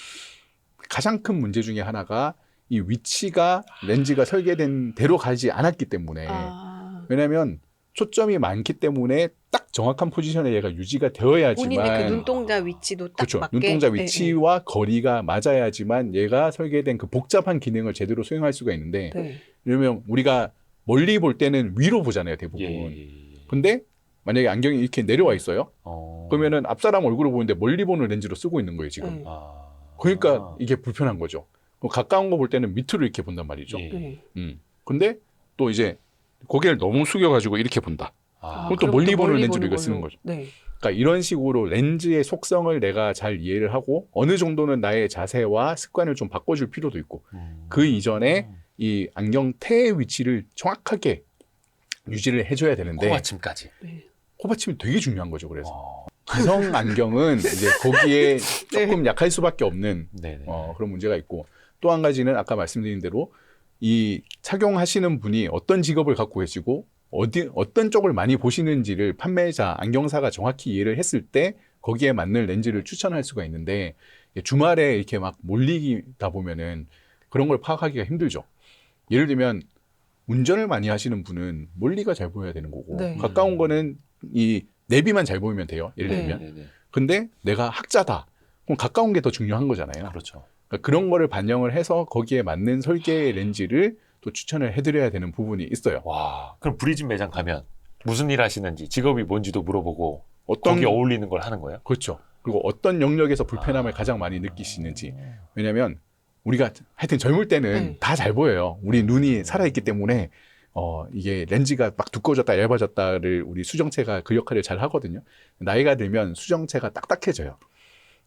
가장 큰 문제 중에 하나가 이 위치가 렌즈가 설계된 대로 가지 않았기 때문에
아.
왜냐하면 초점이 많기 때문에 딱 정확한 포지션에 얘가 유지가
본인의 그
되어야지만
눈동자 위치도 딱
그렇죠.
맞게
눈동자
예, 예.
위치와 거리가 맞아야지만 얘가 설계된 그 복잡한 기능을 제대로 수행할 수가 있는데
네.
왜냐면 우리가 멀리 볼 때는 위로 보잖아요 대부분.
예.
근데 만약에 안경이 이렇게 내려와 있어요.
어.
그러면은 앞사람 얼굴을 보는데 멀리 보는 렌즈로 쓰고 있는 거예요 지금.
네.
아.
그러니까 이게 불편한 거죠. 그럼 가까운 거 볼 때는 밑으로 이렇게 본단 말이죠.
예.
네.
근데 또 이제 고개를 너무 숙여가지고 이렇게 본다.
아.
그럼 또 멀리 보는 렌즈로 이걸 쓰는 거죠.
네.
그러니까 이런 식으로 렌즈의 속성을 내가 잘 이해를 하고 어느 정도는 나의 자세와 습관을 좀 바꿔줄 필요도 있고 그 이전에 이 안경테의 위치를 정확하게 유지를 해줘야 되는데
코받침까지.
네.
코받침이 되게 중요한 거죠. 그래서
어.
기성 안경은 이제 거기에 조금 약할 수밖에 없는
네네.
그런 문제가 있고 또 한 가지는 아까 말씀드린 대로 이 착용하시는 분이 어떤 직업을 갖고 계시고 어떤 쪽을 많이 보시는지를 판매자, 안경사가 정확히 이해를 했을 때 거기에 맞는 렌즈를 추천할 수가 있는데 주말에 이렇게 막 몰리다 보면은 그런 걸 파악하기가 힘들죠. 예를 들면 운전을 많이 하시는 분은 멀리가 잘 보여야 되는 거고
네.
가까운 거는 이 내비만 잘 보이면 돼요. 예를
네.
들면.
네네.
근데 내가 학자다. 그럼 가까운 게 더 중요한 거잖아요.
그렇죠.
그러니까 그런 거를 반영을 해서 거기에 맞는 설계의 렌즈를 또 추천을 해드려야 되는 부분이 있어요.
와. 그럼 브리즘 매장 가면 무슨 일 하시는지 직업이 뭔지도 물어보고
어떤
거기에 어울리는 걸 하는 거예요?
그렇죠. 그리고 어떤 영역에서 불편함을 가장 많이 느끼시는지. 왜냐하면 우리가 하여튼 젊을 때는
네.
다 잘 보여요. 우리 눈이 살아있기 때문에 이게 렌즈가 막 두꺼워졌다 얇아졌다를 우리 수정체가 그 역할을 잘 하거든요. 나이가 들면 수정체가 딱딱해져요.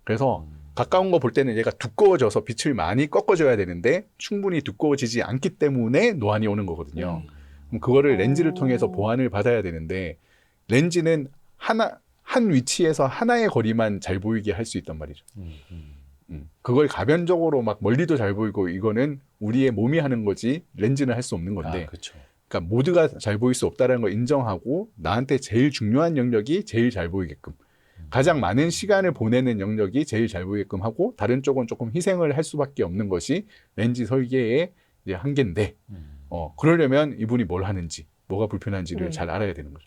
그래서 가까운 거 볼 때는 얘가 두꺼워져서 빛을 많이 꺾어줘야 되는데 충분히 두꺼워지지 않기 때문에 노안이 오는 거거든요. 그럼 그거를 렌즈를 통해서 보완을 받아야 되는데 렌즈는 한 위치에서 하나의 거리만 잘 보이게 할 수 있단 말이죠. 그걸 가변적으로 막 멀리도 잘 보이고 이거는 우리의 몸이 하는 거지 렌즈는 할 수 없는 건데
그렇죠.
그러니까 모두가 잘 보일 수 없다는 걸 인정하고 나한테 제일 중요한 영역이 제일 잘 보이게끔 가장 많은 시간을 보내는 영역이 제일 잘 보이게끔 하고 다른 쪽은 조금 희생을 할 수밖에 없는 것이 렌즈 설계의 이제 한계인데 그러려면 이분이 뭘 하는지 뭐가 불편한지를 잘 알아야 되는 거죠.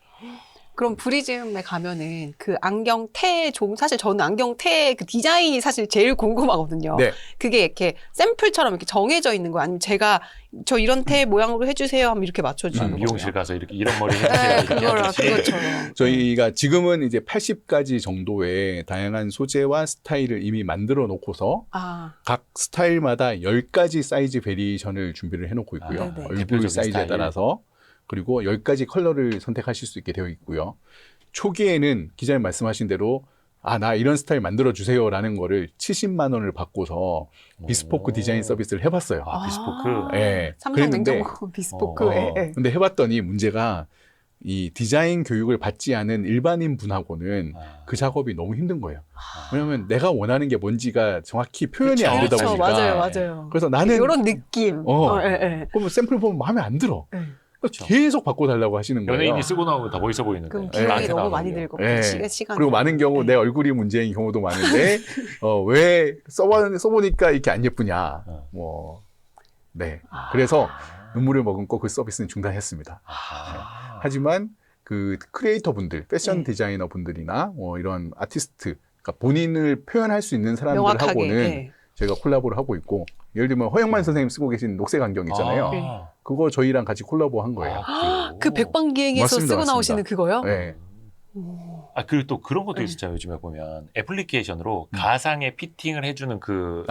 그럼 브리즘에 가면은 그 안경테 사실 저는 안경테 그 디자인이 사실 제일 궁금하거든요.
네.
그게 이렇게 샘플처럼 이렇게 정해져 있는 거예요? 아니면 제가 저 이런 테 모양으로 해주세요 하면 이렇게 맞춰주는 거예요?
미용실 가서 이렇게 이런 머리 해주세요.
네,
이렇게 하듯이.
그것처럼.
저희가 지금은 이제 80가지 정도의 다양한 소재와 스타일을 이미 만들어 놓고서
아,
각 스타일마다 10가지 사이즈 베리에이션을 준비를 해놓고 있고요.
아, 네네.
얼굴
대표적인
사이즈에
스타일.
따라서. 그리고 10가지 컬러를 선택하실 수 있게 되어 있고요. 초기에는 기자님 말씀하신 대로 나 이런 스타일 만들어주세요라는 거를 70만 원을 받고서 비스포크 디자인 서비스를 해봤어요.
비스포크.
예.
삼성 냉장고 비스포크.
근데 해봤더니 문제가 이 디자인 교육을 받지 않은 일반인 분하고는 그 작업이 너무 힘든 거예요. 왜냐면 내가 원하는 게 뭔지가 정확히 표현이 안 되다
그렇죠.
보니까.
맞아요.
그래서 나는
이런 느낌.
그러면 샘플 보면 마음에 안 들어.
그렇죠.
계속 바꿔달라고 하시는 거예요.
연예인이 쓰고 나오면 다 멋있어 보이는데.
그럼
예.
비용이
나한테
너무
나오는
많이
거.
들고
예.
시간.
그리고 많은 경우 내 얼굴이 문제인 경우도 많은데 왜 써보니까 이렇게 안 예쁘냐. 네. 그래서 눈물을 머금고 그 서비스는 중단했습니다. 하지만 그 크리에이터 분들, 패션 디자이너 분들이나 이런 아티스트, 그러니까 본인을 표현할 수 있는 사람들하고는 저희가 콜라보를 하고 있고, 예를 들면 허영만 선생님 쓰고 계신 녹색 안경 있잖아요. 그거 저희랑 같이 콜라보한 거예요.
그 백방기행에서
맞습니다,
쓰고
맞습니다.
나오시는 그거요?
네.
그리고 또 그런 것도 있었잖아요. 요즘에 보면 애플리케이션으로 가상의 피팅을 해주는 그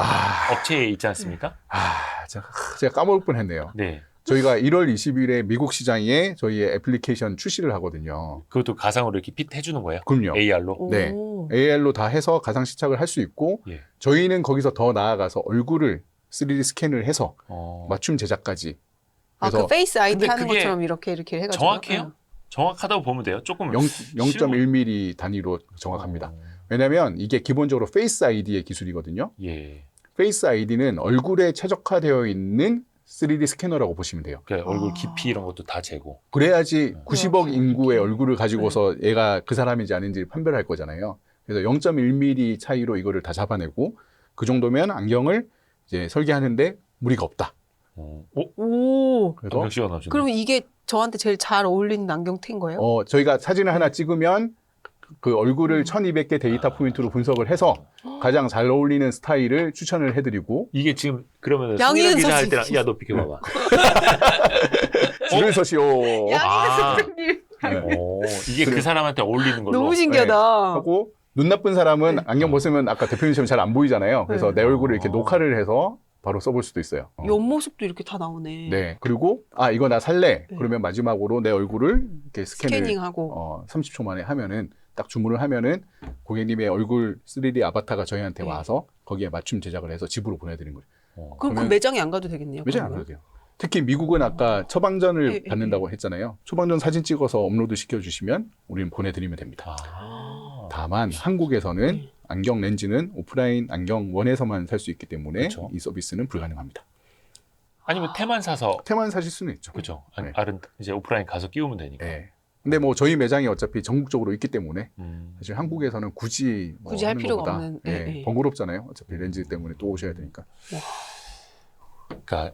업체 있지 않습니까?
제가 까먹을 뻔했네요.
네.
저희가 1월 20일에 미국 시장에 저희의 애플리케이션 출시를 하거든요.
그것도 가상으로 이렇게 핏 해주는 거예요?
그럼요.
AR로?
네. AR로 다 해서 가상 시착을 할 수 있고, 저희는 거기서 더 나아가서 얼굴을 3D 스캔을 해서 맞춤 제작까지.
그 페이스 아이디
근데
하는
그게
것처럼 이렇게 해가지고.
정확해요? 정확하다고 보면 돼요? 조금
0.1mm 단위로 정확합니다. 왜냐하면 이게 기본적으로 페이스 아이디의 기술이거든요.
예.
페이스 아이디는 얼굴에 최적화되어 있는 3D 스캐너라고 보시면 돼요.
그러니까 얼굴 깊이 이런 것도 다 재고.
그래야지 90억 인구의 얼굴을 가지고서 얘가 그 사람인지 아닌지 판별할 거잖아요. 그래서 0.1mm 차이로 이거를 다 잡아내고, 그 정도면 안경을 이제 설계하는데 무리가 없다.
오.
그래서
안경 씌워놔주네.
그럼 이게 저한테 제일 잘 어울리는 안경테인 거예요?
저희가 사진을 하나 찍으면 그 얼굴을 1200개 데이터 포인트로 분석을 해서 가장 잘 어울리는 스타일을 추천을 해드리고,
이게 지금 그러면
양희은
송일영 기자 할
선생님.
때랑 야 너 비켜봐봐.
줄을 서시오.
양희은 선생님.
이게 그 사람한테 어울리는 걸로.
너무 신기하다.
하고, 눈 나쁜 사람은 안경 벗으면 아까 대표님처럼 잘 안 보이잖아요. 그래서 내 얼굴을 이렇게 녹화를 해서 바로 써볼 수도 있어요.
옆모습도 이렇게 다 나오네.
네. 그리고 이거 나 살래. 그러면 마지막으로 내 얼굴을 이렇게
스캐닝하고
30초 만에 하면은, 딱 주문을 하면은 고객님의 얼굴 3D 아바타가 저희한테 와서 거기에 맞춤 제작을 해서 집으로 보내드리는 거예요.
그럼 그 매장에 안 가도 되겠네요.
매장 안 가도 돼요. 특히 미국은 아까 처방전을 받는다고 했잖아요. 처방전 사진 찍어서 업로드 시켜주시면 우리는 보내드리면 됩니다. 다만 한국에서는 안경 렌즈는 오프라인 안경원에서만 살 수 있기 때문에
그렇죠.
이 서비스는 불가능합니다.
아니면 테만 사서.
테만 사실 수는 있죠.
그렇죠.
네.
알은 이제 오프라인 가서 끼우면 되니까.
네. 근데 뭐 저희 매장이 어차피 전국적으로 있기 때문에 사실 한국에서는 굳이
할
하는
필요가
것보다,
없는.
번거롭잖아요. 어차피 렌즈 때문에 또 오셔야 되니까.
그러니까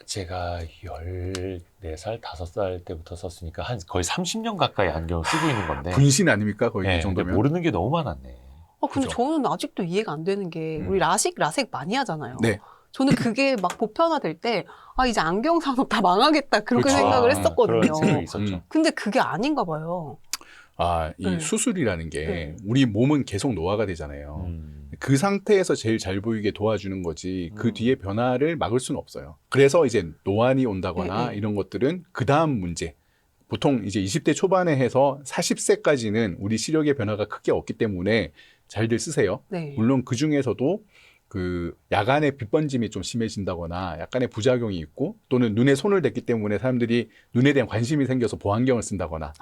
제가 14살, 5살 때부터 썼으니까 한 거의 30년 가까이 안경을 쓰고 있는 건데.
분신 아닙니까? 거의
네,
이 정도면.
근데 모르는 게 너무 많았네.
근데
그죠.
저는 아직도 이해가 안 되는 게 우리 라식, 라섹 많이 하잖아요.
네.
저는 그게 막 보편화될 때 이제 안경 산업 다 망하겠다 그렇게
그렇죠.
생각을
그런
했었거든요.
생각이 있었죠.
근데 그게 아닌가 봐요.
이 수술이라는 게 우리 몸은 계속 노화가 되잖아요.
음.
그 상태에서 제일 잘 보이게 도와주는 거지 그 뒤에 변화를 막을 수는 없어요. 그래서 이제 노안이 온다거나 이런 것들은 그 다음 문제. 보통 이제 20대 초반에 해서 40세까지는 우리 시력의 변화가 크게 없기 때문에 잘들 쓰세요.
네.
물론 그 중에서도 그 야간에 빛 번짐이 좀 심해진다거나 약간의 부작용이 있고, 또는 눈에 손을 댔기 때문에 사람들이 눈에 대한 관심이 생겨서 보안경을 쓴다거나,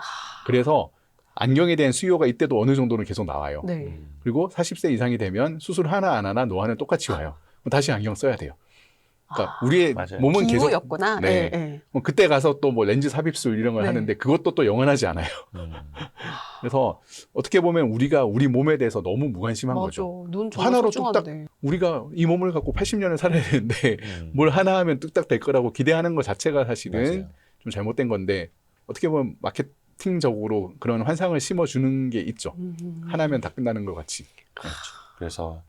그래서 안경에 대한 수요가 이때도 어느 정도는 계속 나와요.
네.
그리고 40세 이상이 되면 수술 하나 안 하나 노안은 똑같이 와요. 그럼 다시 안경 써야 돼요. 그러니까 우리의
맞아요.
몸은 계속
기후였구나.
네.
네.
그때 가서 또 뭐 렌즈 삽입술 이런 걸
네.
하는데 그것도 또 영원하지 않아요. 그래서 어떻게 보면 우리가 우리 몸에 대해서 너무 무관심한 거죠.
눈
하나로
소중한데.
우리가 이 몸을 갖고 80년을 살아야 되는데 뭘 하나 하면 뚝딱 될 거라고 기대하는 것 자체가 사실은
맞아요.
좀 잘못된 건데, 어떻게 보면 마케팅적으로 그런 환상을 심어주는 게 있죠. 하나면 다 끝나는 것 같이.
그렇죠. 그래서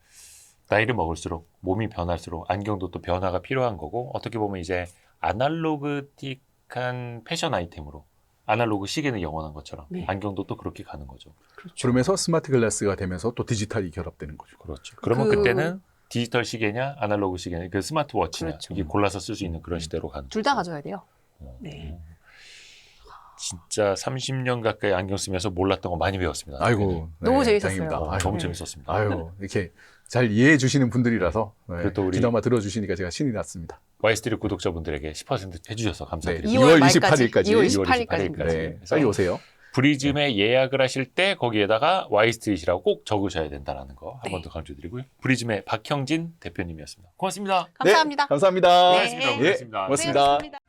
나이를 먹을수록 몸이 변할수록 안경도 또 변화가 필요한 거고, 어떻게 보면 이제 아날로그틱한 패션 아이템으로, 아날로그 시계는 영원한 것처럼
네.
안경도 또 그렇게 가는 거죠.
그러면서 스마트 글라스가 되면서 또 디지털이 결합되는 거죠.
그렇죠. 그러면 그때는 디지털 시계냐 아날로그 시계냐, 그 스마트워치냐,
그렇죠.
이게 골라서 쓸 수 있는 그런 시대로 가는
둘 다
거죠.
가져야 돼요. 네.
진짜 30년 가까이 안경 쓰면서 몰랐던 거 많이 배웠습니다.
아이고,
너무 재밌었어요.
다행입니다. 아유,
너무
네.
재밌었습니다.
아유, 이렇게 잘 이해해 주시는 분들이라서
그리고 또 우리
귀담아 들어주시니까 제가 신이 났습니다.
와이스트리 구독자분들에게 10% 해주셔서
네,
감사드립니다.
2월
2월
말까지,
28일까지.
2월
2월
28일까지.
28일까지.
네, 빨리 오세요.
브리즘에 예약을 하실 때 거기에다가 와이스트리트라고 꼭 적으셔야 된다는 거 한 번 더 강조드리고요. 브리즘의 박형진 대표님이었습니다. 고맙습니다.
감사합니다.
네, 감사합니다.
네.
고맙습니다.
예, 고맙습니다.
고생하셨습니다.